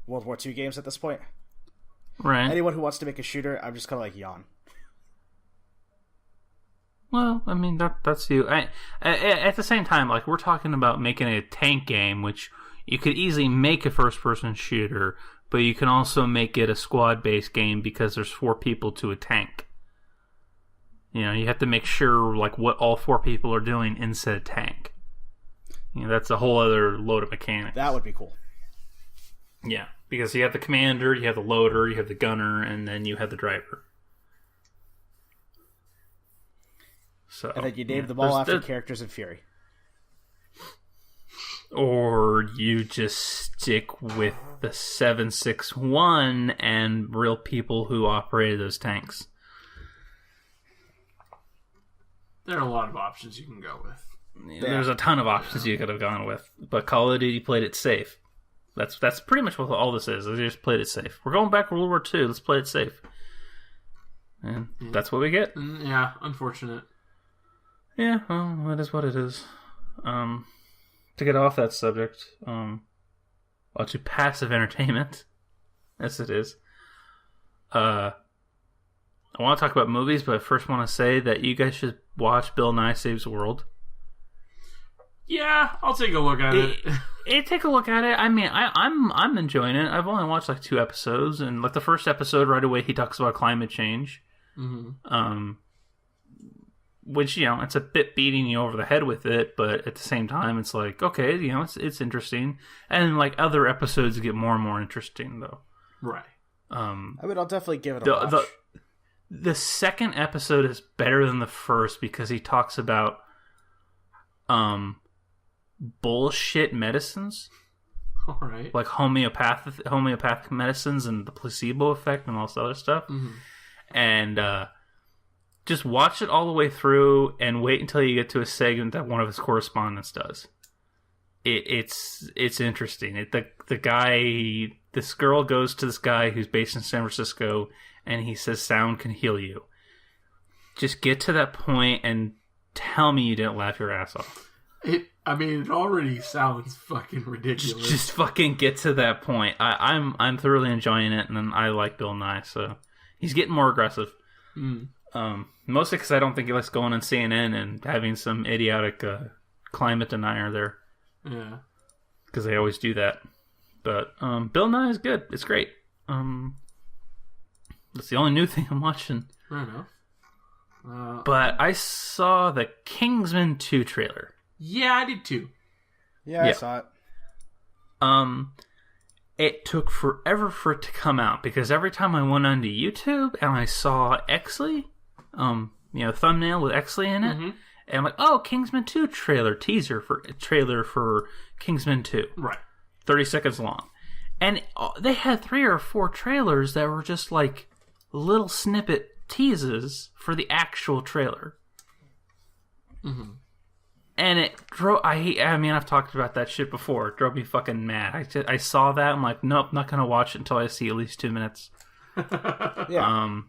World War II games at this point. Right. Anyone who wants to make a shooter, I'm just kind of like, yawn. Well, I mean, that's you. At the same time, like, we're talking about making a tank game, which you could easily make a first-person shooter, but you can also make it a squad-based game because there's 4 people to a tank. You have to make sure, like, what all 4 people are doing inside a tank. That's a whole other load of mechanics. That would be cool. Yeah, because you have the commander, you have the loader, you have the gunner, and then you have the driver. So, and then you name them all after characters in Fury. Or you just stick with the 761 and real people who operated those tanks. There are a lot of options you can go with. There's a ton of options you could have gone with, but Call of Duty played it safe. That's pretty much what all this is. They just played it safe. We're going back to World War II. Let's play it safe. And that's what we get. Yeah, unfortunate. Yeah, well, that is what it is. To get off that subject, to passive entertainment, as it is, I want to talk about movies, but I first want to say that you guys should watch Bill Nye Saves the World. Yeah, I'll take a look at it. Take a look at it. I mean, I'm enjoying it. I've only watched like 2 episodes, and like the first episode, right away, he talks about climate change. Mm-hmm. Which, it's a bit beating you over the head with it, but at the same time, it's like, okay, it's interesting. And, like, other episodes get more and more interesting, though. Right. I'll definitely give it a watch. The second episode is better than the first because he talks about bullshit medicines. All right. Like homeopathic medicines and the placebo effect and all this other stuff. Mm-hmm. And, just watch it all the way through and wait until you get to a segment that one of his correspondents does. It's interesting. This girl goes to this guy who's based in San Francisco, and he says sound can heal you. Just get to that point and tell me you didn't laugh your ass off. It already sounds fucking ridiculous. Just fucking get to that point. I'm thoroughly enjoying it, and I like Bill Nye, so he's getting more aggressive. Mostly because I don't think he likes going on CNN and having some idiotic climate denier there. Yeah. Because they always do that. But Bill Nye is good. It's great. That's the only new thing I'm watching. Fair enough. But I saw the Kingsman 2 trailer. Yeah, I did too. Yeah, I saw it. It took forever for it to come out because every time I went onto YouTube and I saw Exley, thumbnail with Exley in it, and I'm like, oh, Kingsman 2 trailer for Kingsman 2. Right. 30 seconds long. And they had 3 or 4 trailers that were just like little snippet teases for the actual trailer. Mm-hmm. And it drove... I've talked about that shit before. It drove me fucking mad. I saw that. I'm like, nope, not going to watch it until I see at least 2 minutes. Yeah.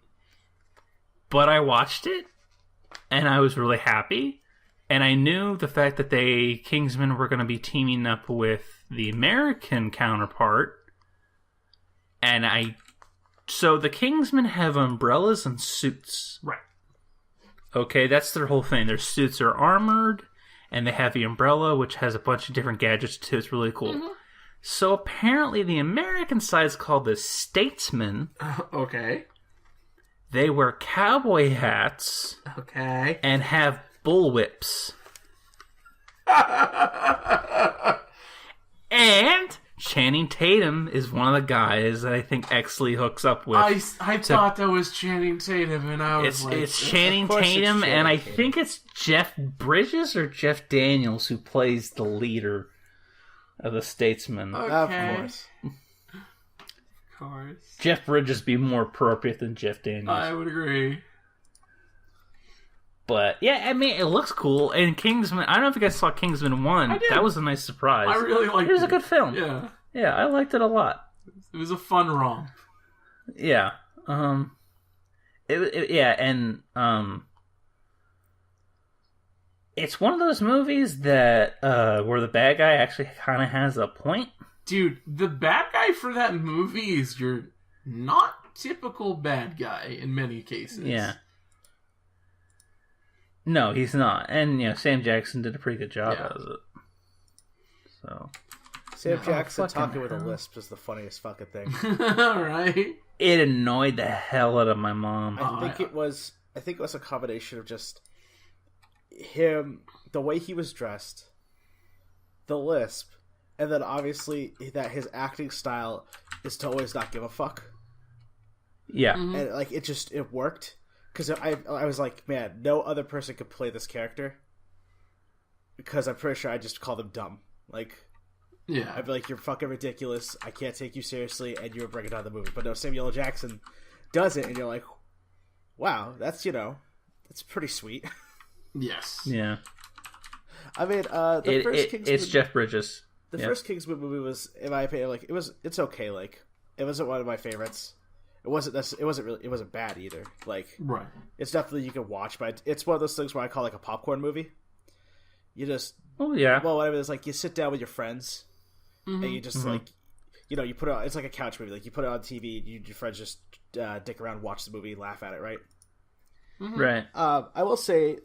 But I watched it, and I was really happy. And I knew the fact that Kingsman were going to be teaming up with the American counterpart So the Kingsmen have umbrellas and suits. Right. Okay, that's their whole thing. Their suits are armored, and they have the umbrella, which has a bunch of different gadgets too. It's really cool. Mm-hmm. So apparently the American side is called the Statesmen. Okay. They wear cowboy hats. Okay. And have bullwhips. And Channing Tatum is one of the guys that I think Exley hooks up with. I thought that was Channing Tatum, and I was it's Channing Tatum, and I think it's Jeff Bridges or Jeff Daniels who plays the leader of the Statesmen. Okay. Of course. Of course. Jeff Bridges be more appropriate than Jeff Daniels. I would agree. But, yeah, I mean, it looks cool. And Kingsman, I don't know if you guys saw Kingsman 1. I did. That was a nice surprise. I really liked it. It was a good film. Yeah. Yeah, I liked it a lot. It was a fun romp. Yeah. It's one of those movies that, where the bad guy actually kind of has a point. Dude, the bad guy for that movie is your not typical bad guy in many cases. Yeah. No, he's not. And, Sam Jackson did a pretty good job as it. So. Sam Jackson talking with a lisp is the funniest fucking thing. Right? It annoyed the hell out of my mom. I think it was a combination of just him, the way he was dressed, the lisp, and then obviously that his acting style is to always not give a fuck. Yeah. Mm-hmm. And it worked. Because I was like, man, no other person could play this character. Because I'm pretty sure I just called him dumb. Yeah. I'd be like, you're fucking ridiculous. I can't take you seriously, and you're bringing down the movie. But no, Samuel L. Jackson does it, and you're like, wow, that's pretty sweet. Yes. Yeah. I mean, the first Kingsman... It's Jeff Bridges. The first Kingsman movie was, in my opinion, it's okay. It wasn't one of my favorites. It wasn't bad either. Right. It's definitely you can watch, but it's one of those things where I call a popcorn movie. You just whatever. It's you sit down with your friends, and you just you put it on. It's like a couch movie. You put it on TV, your friends just dick around, watch the movie, laugh at it, right? Mm-hmm. Right. I will say,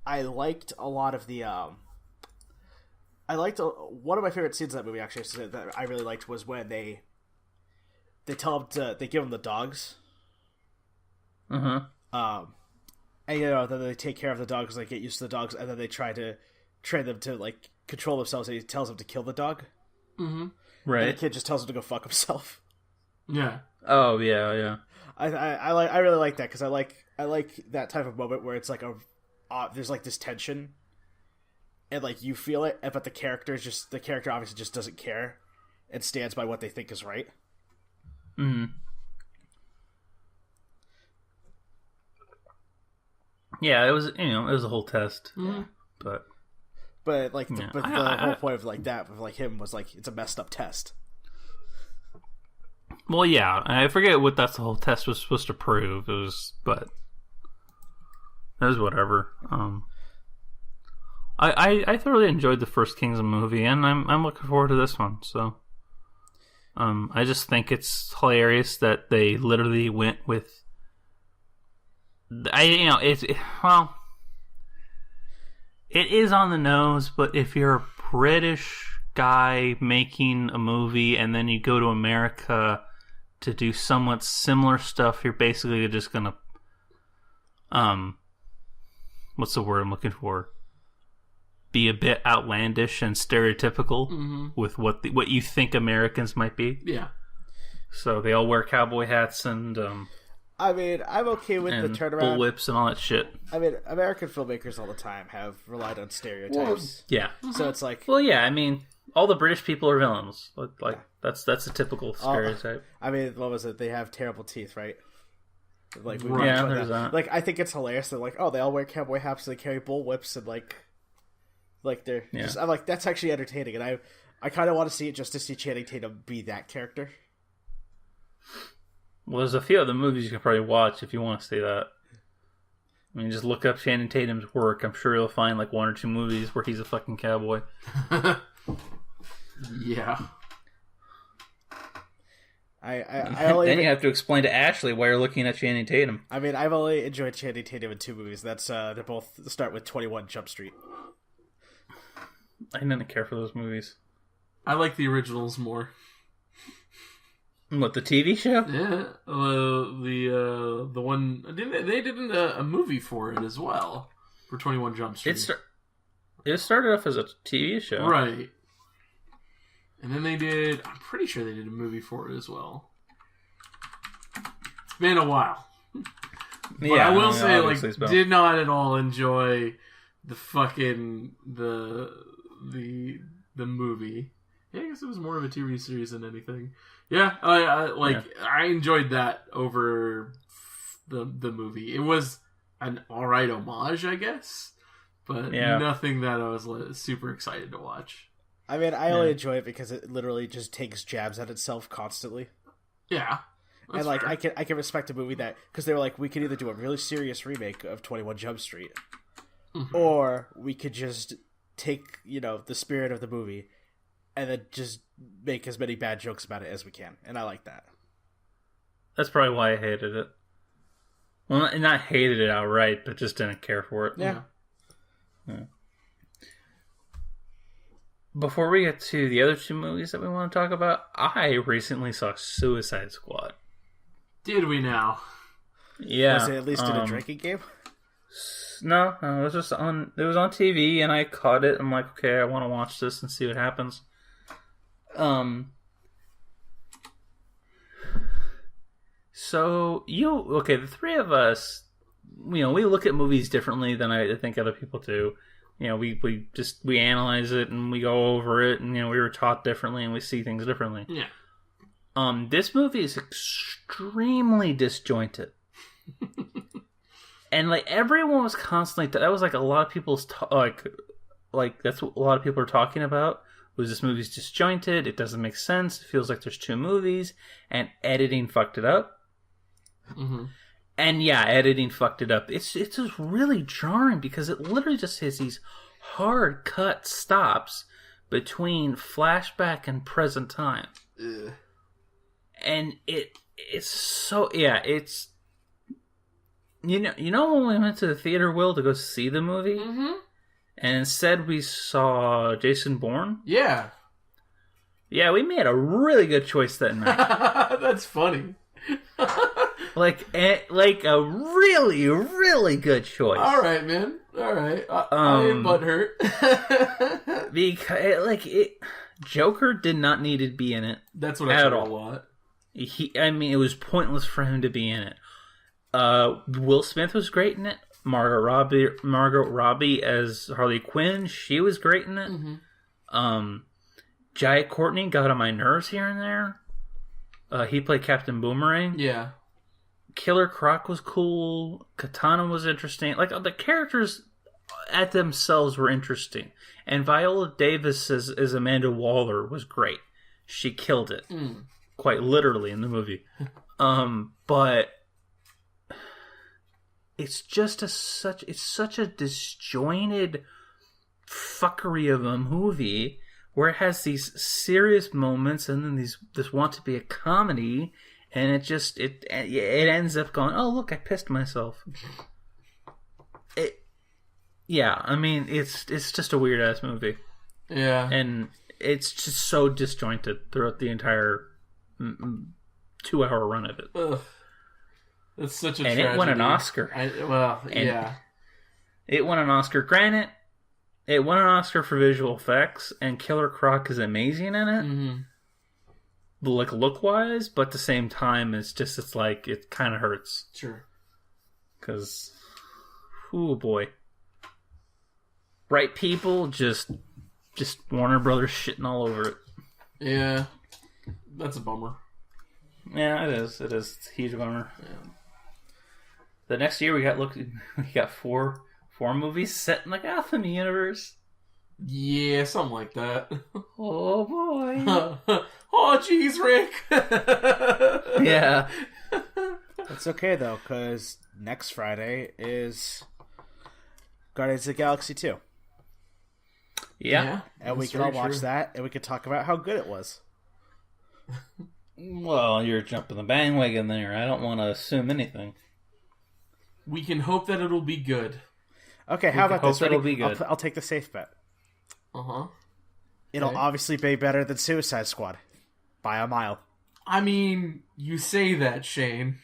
I liked a lot of the. One of my favorite scenes of that movie actually that I really liked was when they give them the dogs. Uh-huh. And then they take care of the dogs, they get used to the dogs, and then they try to train them to control themselves, and he tells them to kill the dog. Mm-hmm. Right. And the kid just tells him to go fuck himself. Yeah. Oh, yeah. I really like that, because I like that type of moment where it's there's this tension, and you feel it, but the character obviously just doesn't care and stands by what they think is right. Mm-hmm. Yeah, it was a whole test. Mm-hmm. But the whole point of him was it's a messed up test. Well, yeah, I forget what the whole test was supposed to prove. But it was whatever. I thoroughly enjoyed the first Kingsman movie, and I'm looking forward to this one. So, I just think it's hilarious that they literally went with. It is on the nose, but if you're a British guy making a movie and then you go to America to do somewhat similar stuff, you're basically just gonna what's the word I'm looking for? Be a bit outlandish and stereotypical with what you think Americans might be. Yeah. So they all wear cowboy hats and I mean, I'm okay with the turnaround. Bullwhips and all that shit. I mean, American filmmakers all the time have relied on stereotypes. Well, yeah. So it's well, yeah. I mean, all the British people are villains. That's a typical stereotype. I mean, what was it? They have terrible teeth, right? There's that. I think it's hilarious that they all wear cowboy hats, and they carry bullwhips, and they're just. I'm that's actually entertaining, and I kind of want to see it just to see Channing Tatum be that character. Well, there's a few other movies you can probably watch if you want to see that. I mean, just look up Channing Tatum's work. I'm sure you'll find 1 or 2 movies where he's a fucking cowboy. Yeah. Then you have to explain to Ashley why you're looking at Channing Tatum. I mean, I've only enjoyed Channing Tatum in 2 movies. That's they both start with 21 Jump Street. I didn't care for those movies. I like the originals more. What, the TV show? Yeah, the one they did a movie for it as well for 21 Jump Street. It started off as a TV show, right? And then I'm pretty sure they did a movie for it as well. It's been a while. But I will say, like, did not at all enjoy the fucking the movie. Yeah, I guess it was more of a TV series than anything. Yeah, I enjoyed that over the movie. It was an alright homage, I guess, but nothing that I was super excited to watch. I mean, I only enjoy it because it literally just takes jabs at itself constantly. Yeah. And like fair. I can respect a movie that, because they were like, we could either do a really serious remake of 21 Jump Street, or we could just take, the spirit of the movie and then just make as many bad jokes about it as we can. And I like that. That's probably why I hated it. Well, not hated it outright, but just didn't care for it. Yeah. Before we get to the other 2 movies that we want to talk about, I recently saw Suicide Squad. Did we now? Yeah. Was it at least in a drinking game? No, it was just on. It was on TV, and I caught it. I'm like, okay, I want to watch this and see what happens. So the 3 of us, we look at movies differently than I think other people do. We analyze it and we go over it, and we were taught differently and we see things differently. Yeah. This movie is extremely disjointed. And like everyone was constantly, that was like a lot of people's like that's what a lot of people are talking about. Was this movie's disjointed? It doesn't make sense. It feels like there's 2 movies, and editing fucked it up. Mm-hmm. And yeah, editing fucked it up. It's just really jarring because it literally just has these hard cut stops between flashback and present time. Ugh. And it's so it's when we went to the theater, Will, to go see the movie, and instead we saw Jason Bourne. Yeah, we made a really good choice that night. That's funny. like a really, really good choice. All right, man. All right. I ain't butthurt. Because Joker did not need to be in it. That's what I said a lot. It was pointless for him to be in it. Will Smith was great in it. Margot Robbie as Harley Quinn, she was great in it. Jai Courtney got on my nerves here and there. He played Captain Boomerang. Yeah. Killer Croc was cool. Katana was interesting. Like, the characters at themselves were interesting. And Viola Davis as Amanda Waller was great. She killed it. Quite literally in the movie. But it's just such a disjointed fuckery of a movie where it has these serious moments and then this want to be a comedy, and it ends up going, oh look, I pissed myself. It's just a weird ass movie. Yeah, and it's just so disjointed throughout the entire 2-hour run of it. Ugh. It's such a tragedy. And it won an Oscar. It won an Oscar. Granted, it won an Oscar for visual effects, and Killer Croc is amazing in it. Like, look-wise, but at the same time, it kind of hurts. Sure. Because, oh boy. Right people, just Warner Brothers shitting all over it. Yeah. That's a bummer. Yeah, it is. It's a huge bummer. Yeah. The next year we got four movies set in the Gotham universe. Yeah, something like that. Oh boy. Oh jeez, Rick. Yeah. It's okay though, because next Friday is Guardians of the Galaxy 2. Yeah. And we can all watch that, and we can talk about how good it was. Well, you're jumping the bandwagon there. I don't want to assume anything. We can hope that it'll be good. Okay, how about this? It'll be good. I'll take the safe bet. Uh-huh. It'll obviously be better than Suicide Squad. By a mile. I mean, you say that, Shane.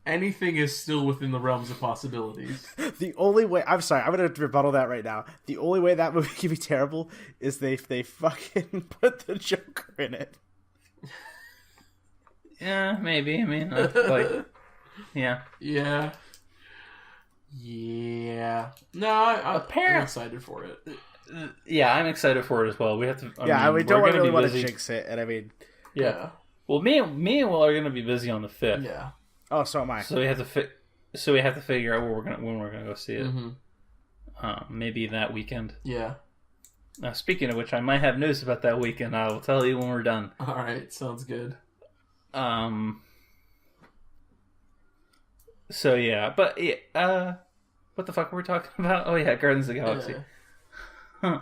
Anything is still within the realms of possibilities. The only way... I'm sorry, I'm going to rebuttal that right now. The only way that movie can be terrible is they fucking put the Joker in it. Yeah, maybe. I mean, yeah. Yeah. Yeah. No, I'm excited for it. Yeah, I'm excited for it as well. We have to. We don't really want to jinx it, and I mean, yeah. Well, me and Will are going to be busy on the 5th. Yeah. Oh, so am I. So we have to figure out when we're gonna go see it. Mm-hmm. Maybe that weekend. Yeah. Now, speaking of which, I might have news about that weekend. I will tell you when we're done. All right, sounds good. So yeah, but what the fuck were we talking about? Oh yeah, Guardians of the Galaxy. Yeah.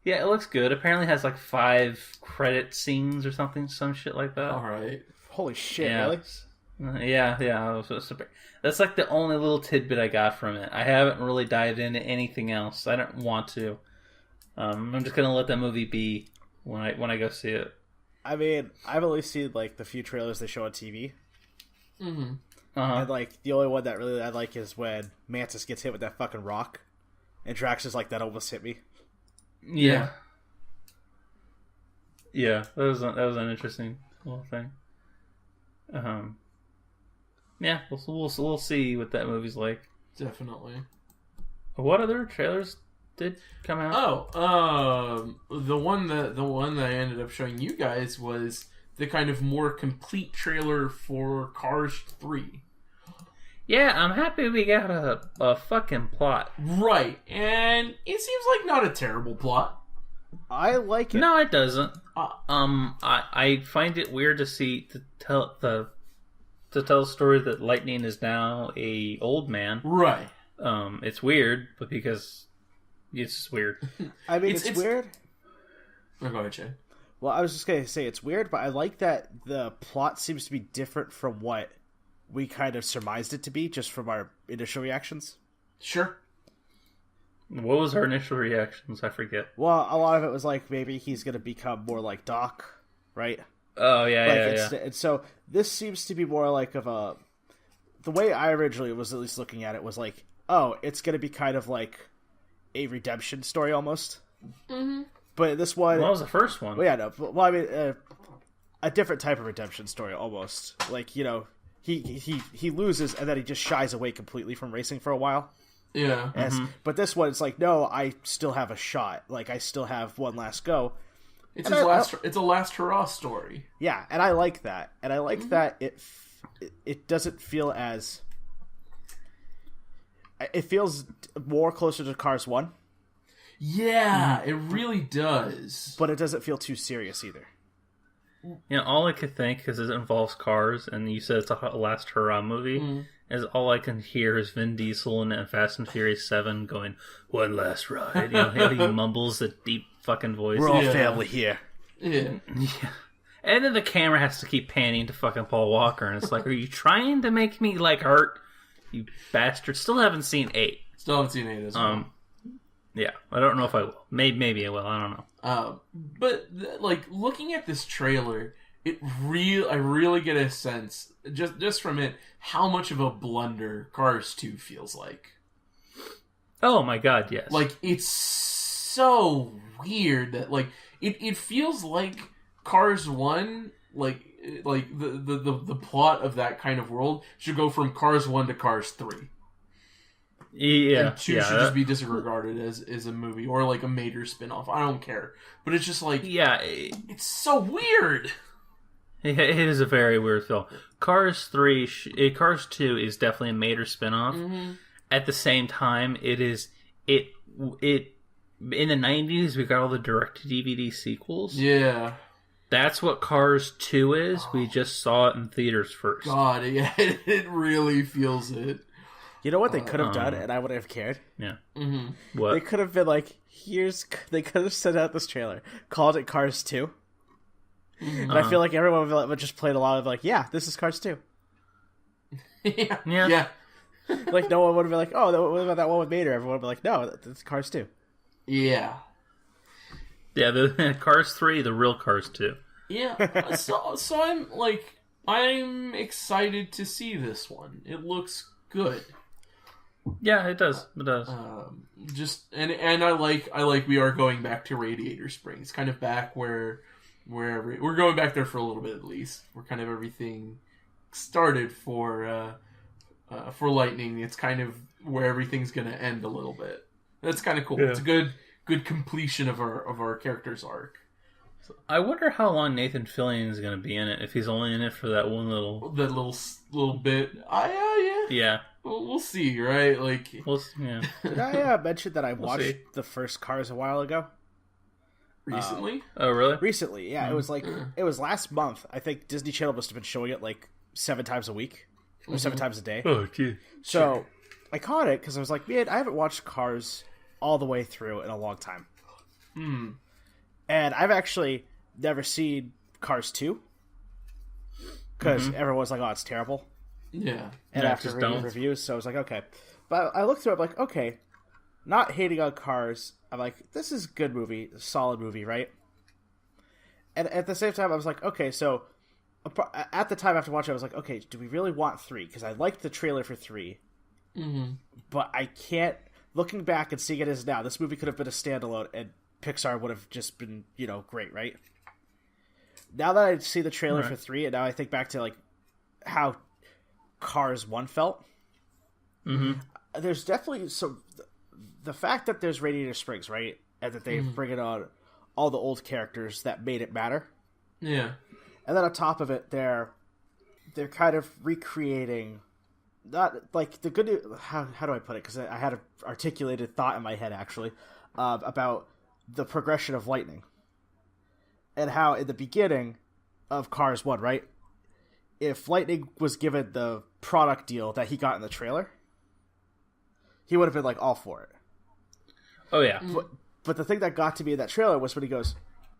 Yeah, it looks good. Apparently, it has like 5 credit scenes or something, some shit like that. All right. Holy shit! Yeah. Really? Yeah. That's like the only little tidbit I got from it. I haven't really dived into anything else. I don't want to. I'm just gonna let that movie be when I go see it. I mean, I've only seen like the few trailers they show on TV. Mm-hmm. And like the only one that really I like is when Mantis gets hit with that fucking rock, and Drax is like, "That almost hit me." Yeah. Yeah, that was an interesting little thing. Yeah, we'll see what that movie's like. Definitely. What other trailers did come out? The one that I ended up showing you guys was the kind of more complete trailer for Cars 3. Yeah, I'm happy we got a fucking plot. Right, and it seems like not a terrible plot. I like it. No, it doesn't. I find it weird to tell the story that Lightning is now a old man. Right. It's weird, but because it's just weird. I mean, it's weird. Oh, go ahead, Shay. Well, I was just gonna say it's weird, but I like that the plot seems to be different from what we kind of surmised it to be, just from our initial reactions. Sure. What was our initial reactions? I forget. Well, a lot of it was like maybe he's gonna become more like Doc, right? Oh yeah. And so this seems to be more like the way I originally was at least looking at it was like, oh, it's gonna be kind of like a redemption story almost. Mm-hmm. But this one, well, that was the first one. Well, yeah, no. Well, I mean, a different type of redemption story almost. Like, you know, he loses and then he just shies away completely from racing for a while. Yeah. But this one, it's like, no, I still have a shot. Like, I still have one last go. It's a last hurrah story. Yeah, and I like that. And I like that it doesn't feel as... It feels more closer to Cars 1. Yeah, it really does. But it doesn't feel too serious either. You know, all I could think, because it involves cars, and you said it's a last hurrah movie, is all I can hear is Vin Diesel in Fast and Furious 7 going, "One last ride." You know, he mumbles a deep fucking voice. We're all family here. Yeah. And then the camera has to keep panning to fucking Paul Walker, and it's like, are you trying to make me, like, hurt? You bastard. Still haven't seen 8. Still haven't seen 8 as well. Yeah, I don't know if I will. Maybe I will. I don't know. But like looking at this trailer, I really get a sense just from it how much of a blunder Cars 2 feels like. Oh my god, yes. Like it's so weird that like it feels like Cars 1 like the plot of that kind of world should go from Cars 1 to Cars 3. Yeah, and 2 should just be disregarded as a movie or like a major spin-off. I don't care. But it's just like... Yeah. It's so weird! It is a very weird film. Cars 2 is definitely a major spin-off. Mm-hmm. At the same time, it in the 90s, we got all the direct-to-DVD sequels. Yeah. That's what Cars 2 is. We just saw it in theaters first. God, yeah, it really feels it. You know what they could have done, and I wouldn't have cared? Yeah. Mm-hmm. What? They could have been like, they could have sent out this trailer, called it Cars 2, And I feel like everyone would just played a lot of like, yeah, this is Cars 2. Yeah. Like, no one would be like, oh, what about that one with Mater? Everyone would be like, no, it's Cars 2. Yeah. Yeah, the Cars 3, the real Cars 2. Yeah. So I'm excited to see this one. It looks good. Yeah, it does. It does. And I like we are going back to Radiator Springs, kind of back where we're going back there for a little bit at least. Where kind of everything started for Lightning. It's kind of where everything's going to end a little bit. That's kind of cool. Yeah. It's a good completion of our character's arc. So. I wonder how long Nathan Fillion is going to be in it. If he's only in it for that one little bit. Yeah. We'll see, right? Like, Did I mention that I watched the first Cars a while ago? Recently? Oh, really? Recently, yeah. It was it was last month. I think Disney Channel must have been showing it like 7 times a week or 7 times a day. Oh, gee. So I caught it because I was like, man, I haven't watched Cars all the way through in a long time. And I've actually never seen Cars 2 because everyone's like, oh, it's terrible. Yeah. And after reading reviews, so I was like, okay. But I looked through it, I'm like, okay, not hating on Cars. I'm like, this is a good movie, a solid movie, right? And at the same time, I was like, okay, so at the time after watching it, I was like, okay, do we really want 3? Because I liked the trailer for 3. But I can't, looking back and seeing it as now, this movie could have been a standalone and Pixar would have just been, great, right? Now that I see the trailer for 3, and now I think back to like how Cars 1 felt. There's definitely the fact that there's Radiator Springs, right, and that they bring it on all the old characters that made it matter. Yeah, and then on top of it, they're kind of recreating, not like the good. How do I put it? Because I had an articulated thought in my head actually about the progression of Lightning, and how in the beginning of Cars 1, right, if Lightning was given the product deal that he got in the trailer, he would have been like all for it. Oh yeah. But the thing that got to me in that trailer was when he goes,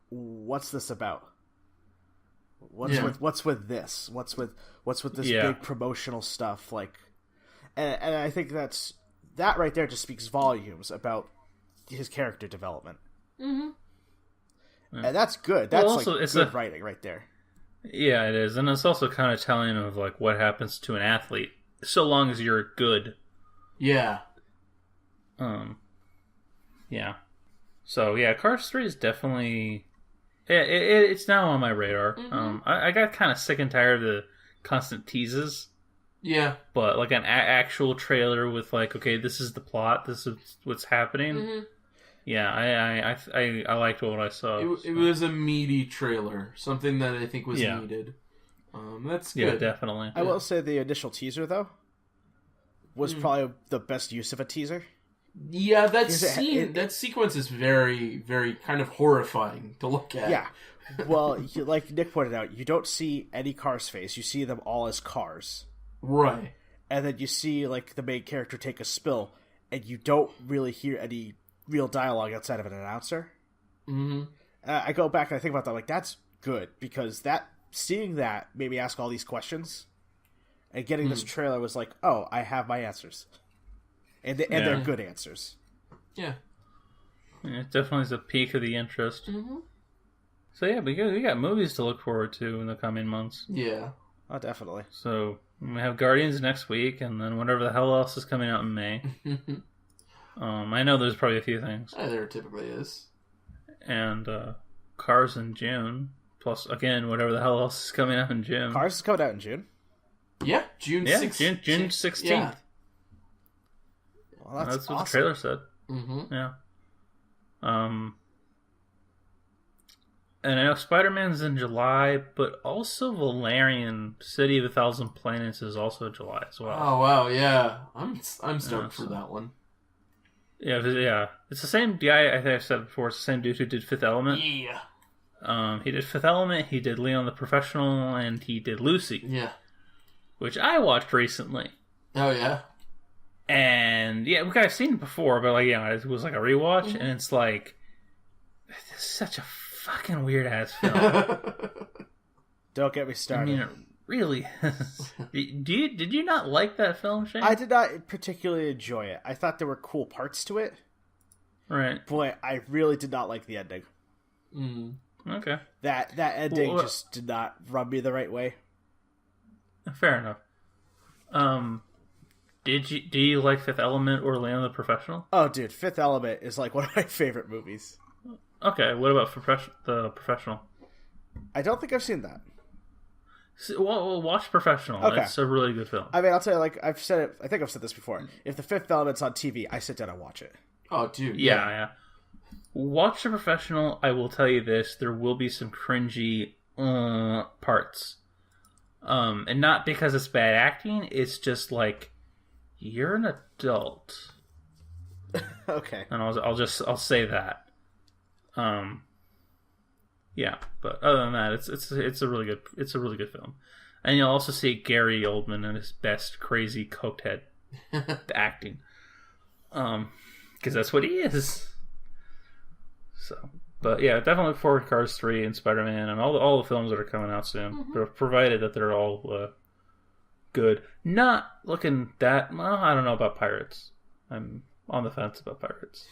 "What's this about? What's with this? What's with this big promotional stuff?" Like, and I think that right there just speaks volumes about his character development. And that's good. That's also, like good writing right there. Yeah, it is, and it's also kind of telling of like what happens to an athlete, so long as you're good. Yeah. Yeah. So yeah, Cars 3 is definitely it's now on my radar. I got kind of sick and tired of the constant teases. Yeah. But like an actual trailer with like, okay, this is the plot, this is what's happening. Yeah, I liked what I saw. It was a meaty trailer, something that I think was needed. That's good. Yeah, definitely. I will say the initial teaser, though, was probably the best use of a teaser. Yeah, that sequence is very, very kind of horrifying to look at. Yeah. Well, like Nick pointed out, you don't see any Cars face. You see them all as cars. Right. And then you see like the main character take a spill, and you don't really hear any real dialogue outside of an announcer. I go back and I think about that, like, that's good, because seeing that made me ask all these questions, and getting this trailer was like, oh, I have my answers. And they're good answers. Yeah. It definitely is a peak of the interest. So yeah, we got movies to look forward to in the coming months. Yeah. Oh, definitely. So we have Guardians next week, and then whatever the hell else is coming out in May. I know there's probably a few things. There typically is. And Cars in June. Plus, again, whatever the hell else is coming out in June. Cars is coming out in June? Yeah, June 16th. June 16th. Yeah. Well, that's what awesome. the trailer said. Yeah. And I know Spider-Man's in July, but also Valerian, City of a Thousand Planets is also July as well. Oh, wow, yeah. I'm stoked for that one. Yeah. It's the same guy, I think I've said before, it's the same dude who did Fifth Element. Yeah. He did Fifth Element, he did Leon the Professional, and he did Lucy. Yeah. Which I watched recently. Oh, yeah? And, yeah, I've seen it before, but, like, it was like a rewatch, and it's like, this is such a fucking weird ass film. Don't get me started. I mean, it really is. Did you not like that film, Shane? I did not particularly enjoy it. I thought there were cool parts to it. Right. Boy, I really did not like the ending. Okay. That ending just did not rub me the right way. Fair enough. Do you like Fifth Element or Leon the Professional? Oh, dude, Fifth Element is like one of my favorite movies. Okay, what about the Professional? I don't think I've seen that. Well, watch Professional. Okay. It's a really good film. I mean, I'll tell you, like I've said it. I think I've said this before. If the Fifth Element's on TV, I sit down and watch it. Oh, dude. Yeah. Watch The Professional. I will tell you this: there will be some cringy parts, and not because it's bad acting. It's just like you're an adult. Okay. And I'll say that. Yeah, but other than that, it's a really good film, and you'll also see Gary Oldman in his best crazy coked head acting, because that's what he is. So, but yeah, definitely look forward to Cars 3 and Spider-Man and all the films that are coming out soon, provided that they're all good. Not looking that well. I don't know about Pirates. I'm on the fence about Pirates.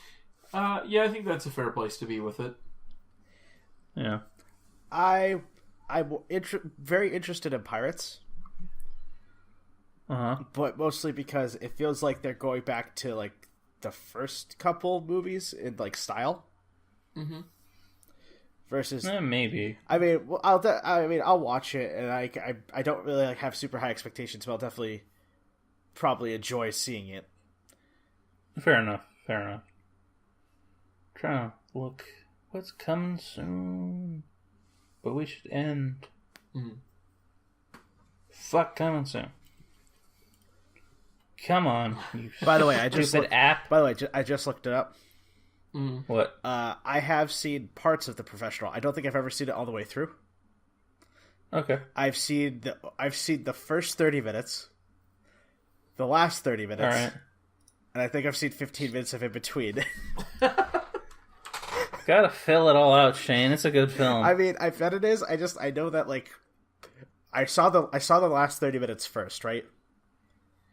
Yeah, I think that's a fair place to be with it. Yeah, I'm very interested in Pirates, but mostly because it feels like they're going back to like the first couple movies in like style. Versus maybe. I mean, I'll watch it, and I don't really like have super high expectations, but I'll definitely probably enjoy seeing it. Fair enough. Trying to look what's coming soon, but we should end. Fuck coming soon. Come on, you By the way, I just app. By the way, I just looked it up. What? I have seen parts of The Professional. I don't think I've ever seen it all the way through. Okay. I've seen the first 30 minutes, the last 30 minutes, all right, and I think I've seen 15 minutes of in between. Gotta fill it all out, Shane. It's a good film. I mean, I bet it is. I know that like I saw the last 30 minutes first, right?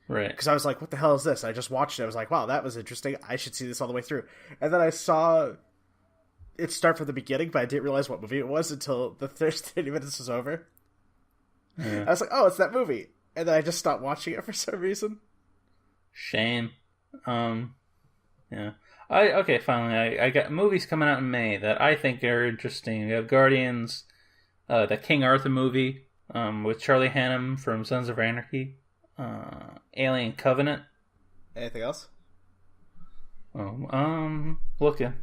Right. Because I was like, what the hell is this? I just watched it. I was like, wow, that was interesting. I should see this all the way through. And then I saw it start from the beginning, but I didn't realize what movie it was until the first 30 minutes was over. Yeah. I was like, oh, it's that movie. And then I just stopped watching it for some reason. Shame. Yeah. Finally, I got movies coming out in May that I think are interesting. We have Guardians, the King Arthur movie, with Charlie Hunnam from Sons of Anarchy. Alien Covenant. Anything else? Looking.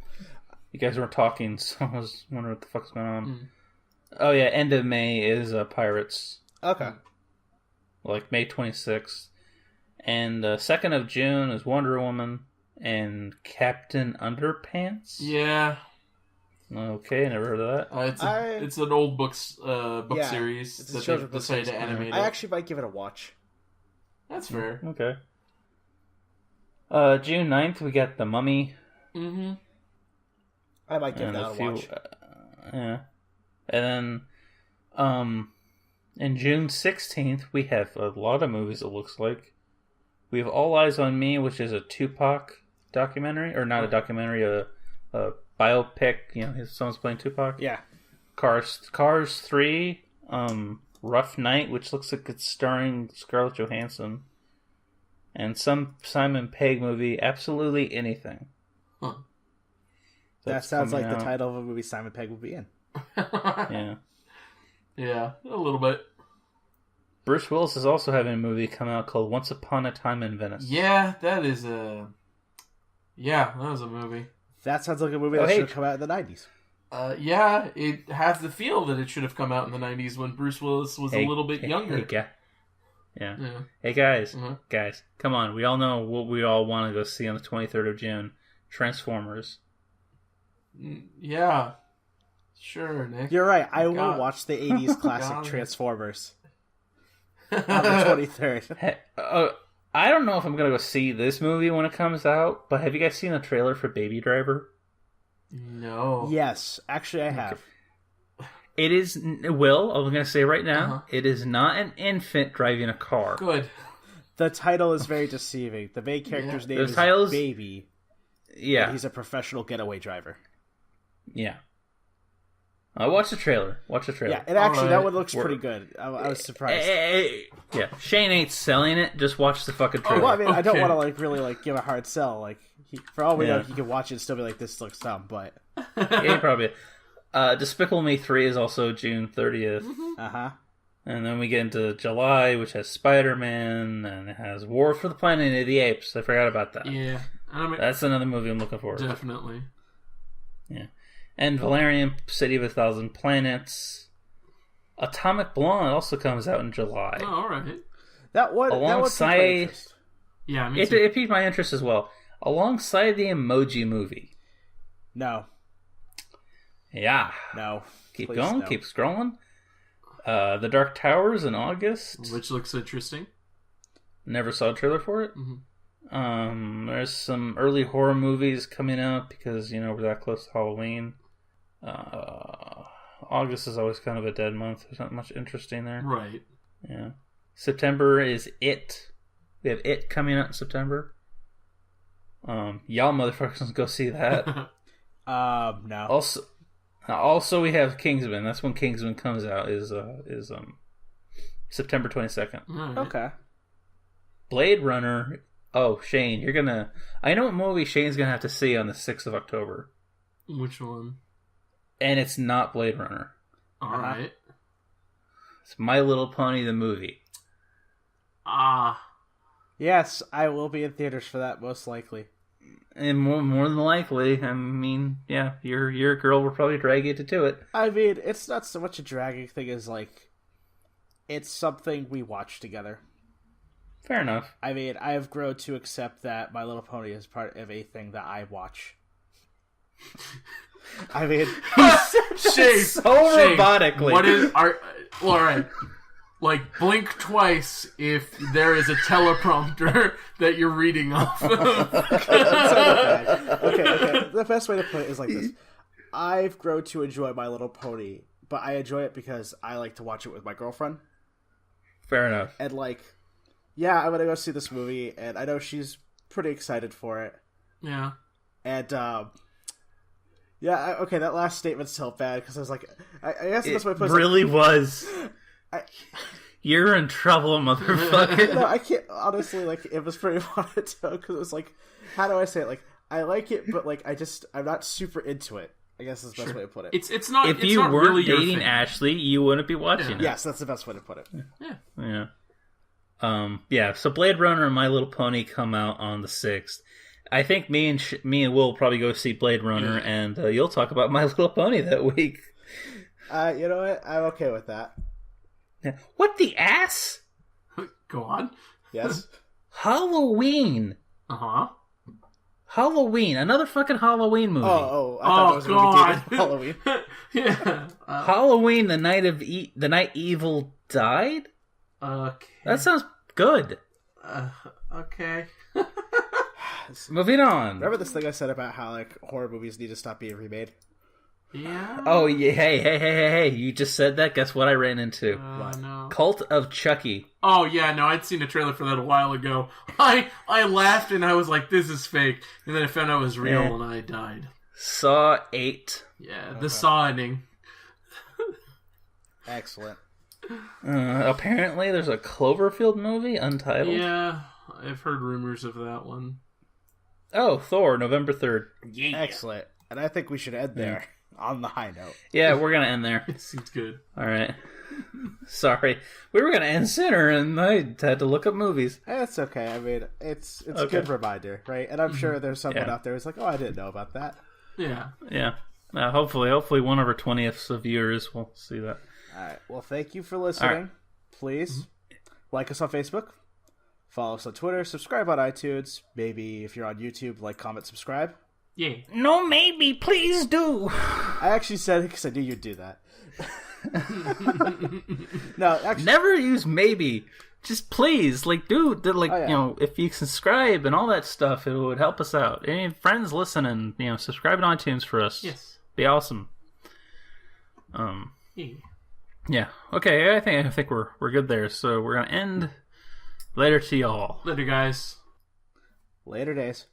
You guys weren't talking, so I was wondering what the fuck's going on. Oh yeah, end of May is Pirates. Okay. Like May 26th. And 2nd of June is Wonder Woman and Captain Underpants. Yeah. Okay, never heard of that. It's an old book series that they decided to animate. I actually might give it a watch. That's fair. Okay. June 9th, we got The Mummy. I might give that a watch. Yeah. And then, in June 16th, we have a lot of movies, it looks like. We have All Eyes on Me, which is a Tupac documentary. Or not a documentary, a biopic. You know, someone's playing Tupac. Yeah. Cars 3, Rough Night, which looks like it's starring Scarlett Johansson, and some Simon Pegg movie, Absolutely Anything. That sounds like the title of a movie Simon Pegg would be in. Yeah. Yeah, a little bit. Bruce Willis is also having a movie come out called Once Upon a Time in Venice. Yeah, that was a movie. That sounds like a movie that should have come out in the 90s. Yeah, it has the feel that it should have come out in the 90s when Bruce Willis was a little bit younger. Yeah. Hey, guys. Guys, come on. We all know what we all want to go see on the 23rd of June. Transformers. Yeah. Sure, Nick. You're right. I will watch the 80s classic Transformers on the 23rd. Hey, I don't know if I'm going to go see this movie when it comes out, but have you guys seen the trailer for Baby Driver? No. Yes, actually, I have. It is, Will, I'm going to say right now, it is not an infant driving a car. Good. The title is very deceiving. The main character's name is Baby. Yeah. He's a professional getaway driver. Yeah. Watch the trailer. Yeah, and actually, that one looks pretty good. I was surprised. Yeah, Shane ain't selling it. Just watch the fucking trailer. Well, I mean, I don't want to really give a hard sell. For all we know, he can watch it and still be like, "This looks dumb," but yeah, probably. Despicable Me 3 is also June 30th. And then we get into July, which has Spider-Man, and it has War for the Planet of the Apes. I forgot about that. Yeah. That's another movie I'm looking forward to. Definitely. Yeah. And Valerian, City of a Thousand Planets. Atomic Blonde also comes out in July. Oh, all right. That one, alongside... Yeah, it piqued my interest as well. Alongside the Emoji Movie. No. Yeah. No. Keep going. No. Keep scrolling. The Dark Towers in August. Which looks interesting. Never saw a trailer for it. There's some early horror movies coming out because, we're that close to Halloween. August is always kind of a dead month. There's not much interesting there. Right. Yeah. September is It. We have It coming out in September. Y'all motherfuckers go see that. No. Also we have Kingsman. That's when Kingsman comes out. Is September 22nd. Right. Okay. Blade Runner. Oh, Shane, you're gonna. I know what movie Shane's gonna have to see on the 6th of October. Which one? And it's not Blade Runner. All right. It's My Little Pony the movie. Yes, I will be in theaters for that, most likely. And more than likely, I mean, yeah, your girl will probably drag you to do it. I mean, it's not so much a dragging thing as it's something we watch together. Fair enough. I mean, I have grown to accept that My Little Pony is part of a thing that I watch. I mean, Shane, so robotically. What is all right? Blink twice if there is a teleprompter that you're reading off of. Okay. The best way to put it is like this: I've grown to enjoy My Little Pony, but I enjoy it because I like to watch it with my girlfriend. Fair enough. And yeah, I'm gonna go see this movie, and I know she's pretty excited for it. Yeah. And yeah, okay, that last statement felt bad because I was like, I guess that's my point. It really was. You're in trouble, motherfucker. No, I can't. Honestly, it was pretty monotone because it was how do I say it? I like it, but I'm not super into it. I guess is the best way to put it. It's not. If it's you not weren't really dating Ashley, you wouldn't be watching it. Yes, that's the best way to put it. Yeah. Yeah. So Blade Runner and My Little Pony come out on the 6th. I think me and Will will probably go see Blade Runner, and you'll talk about My Little Pony that week. You know what? I'm okay with that. What the ass? Go on. Yes. Halloween. Halloween. Another fucking Halloween movie. I thought that was going to be Halloween. Yeah. Halloween, the night evil died. Okay. That sounds good. Okay. Moving on. Remember this thing I said about how horror movies need to stop being remade? Yeah. Oh yeah. Hey! You just said that. Guess what I ran into? No. Cult of Chucky. Oh yeah, no, I'd seen a trailer for that a while ago. I laughed and I was like, "This is fake," and then I found out it was real and I died. Saw 8. Yeah, the sawing. Excellent. Apparently, there's a Cloverfield movie, Untitled. Yeah, I've heard rumors of that one. Oh, Thor, November 3rd. Yeah. Excellent. And I think we should end there on the high note. Yeah, we're going to end there. It seems good. All right. Sorry. We were going to end sooner, and I had to look up movies. It's okay. I mean, it's a good reminder, right? And I'm sure there's someone out there who's like, oh, I didn't know about that. Yeah. Yeah. Hopefully one of our 20th of viewers will see that. All right. Well, thank you for listening. Right. Please like us on Facebook. Follow us on Twitter. Subscribe on iTunes. Maybe if you're on YouTube, comment, subscribe. Yeah. No, maybe. Please do. I actually said it because I knew you'd do that. No, actually, never use maybe just please, like, dude, like, Oh, yeah. you know, if you subscribe and all that stuff, it would help us out. Any friends listening, you know, subscribe on iTunes for us. Yes. Be awesome. Yeah. Okay. I think we're good there. So we're gonna end. Later to y'all. Later, guys. Later days.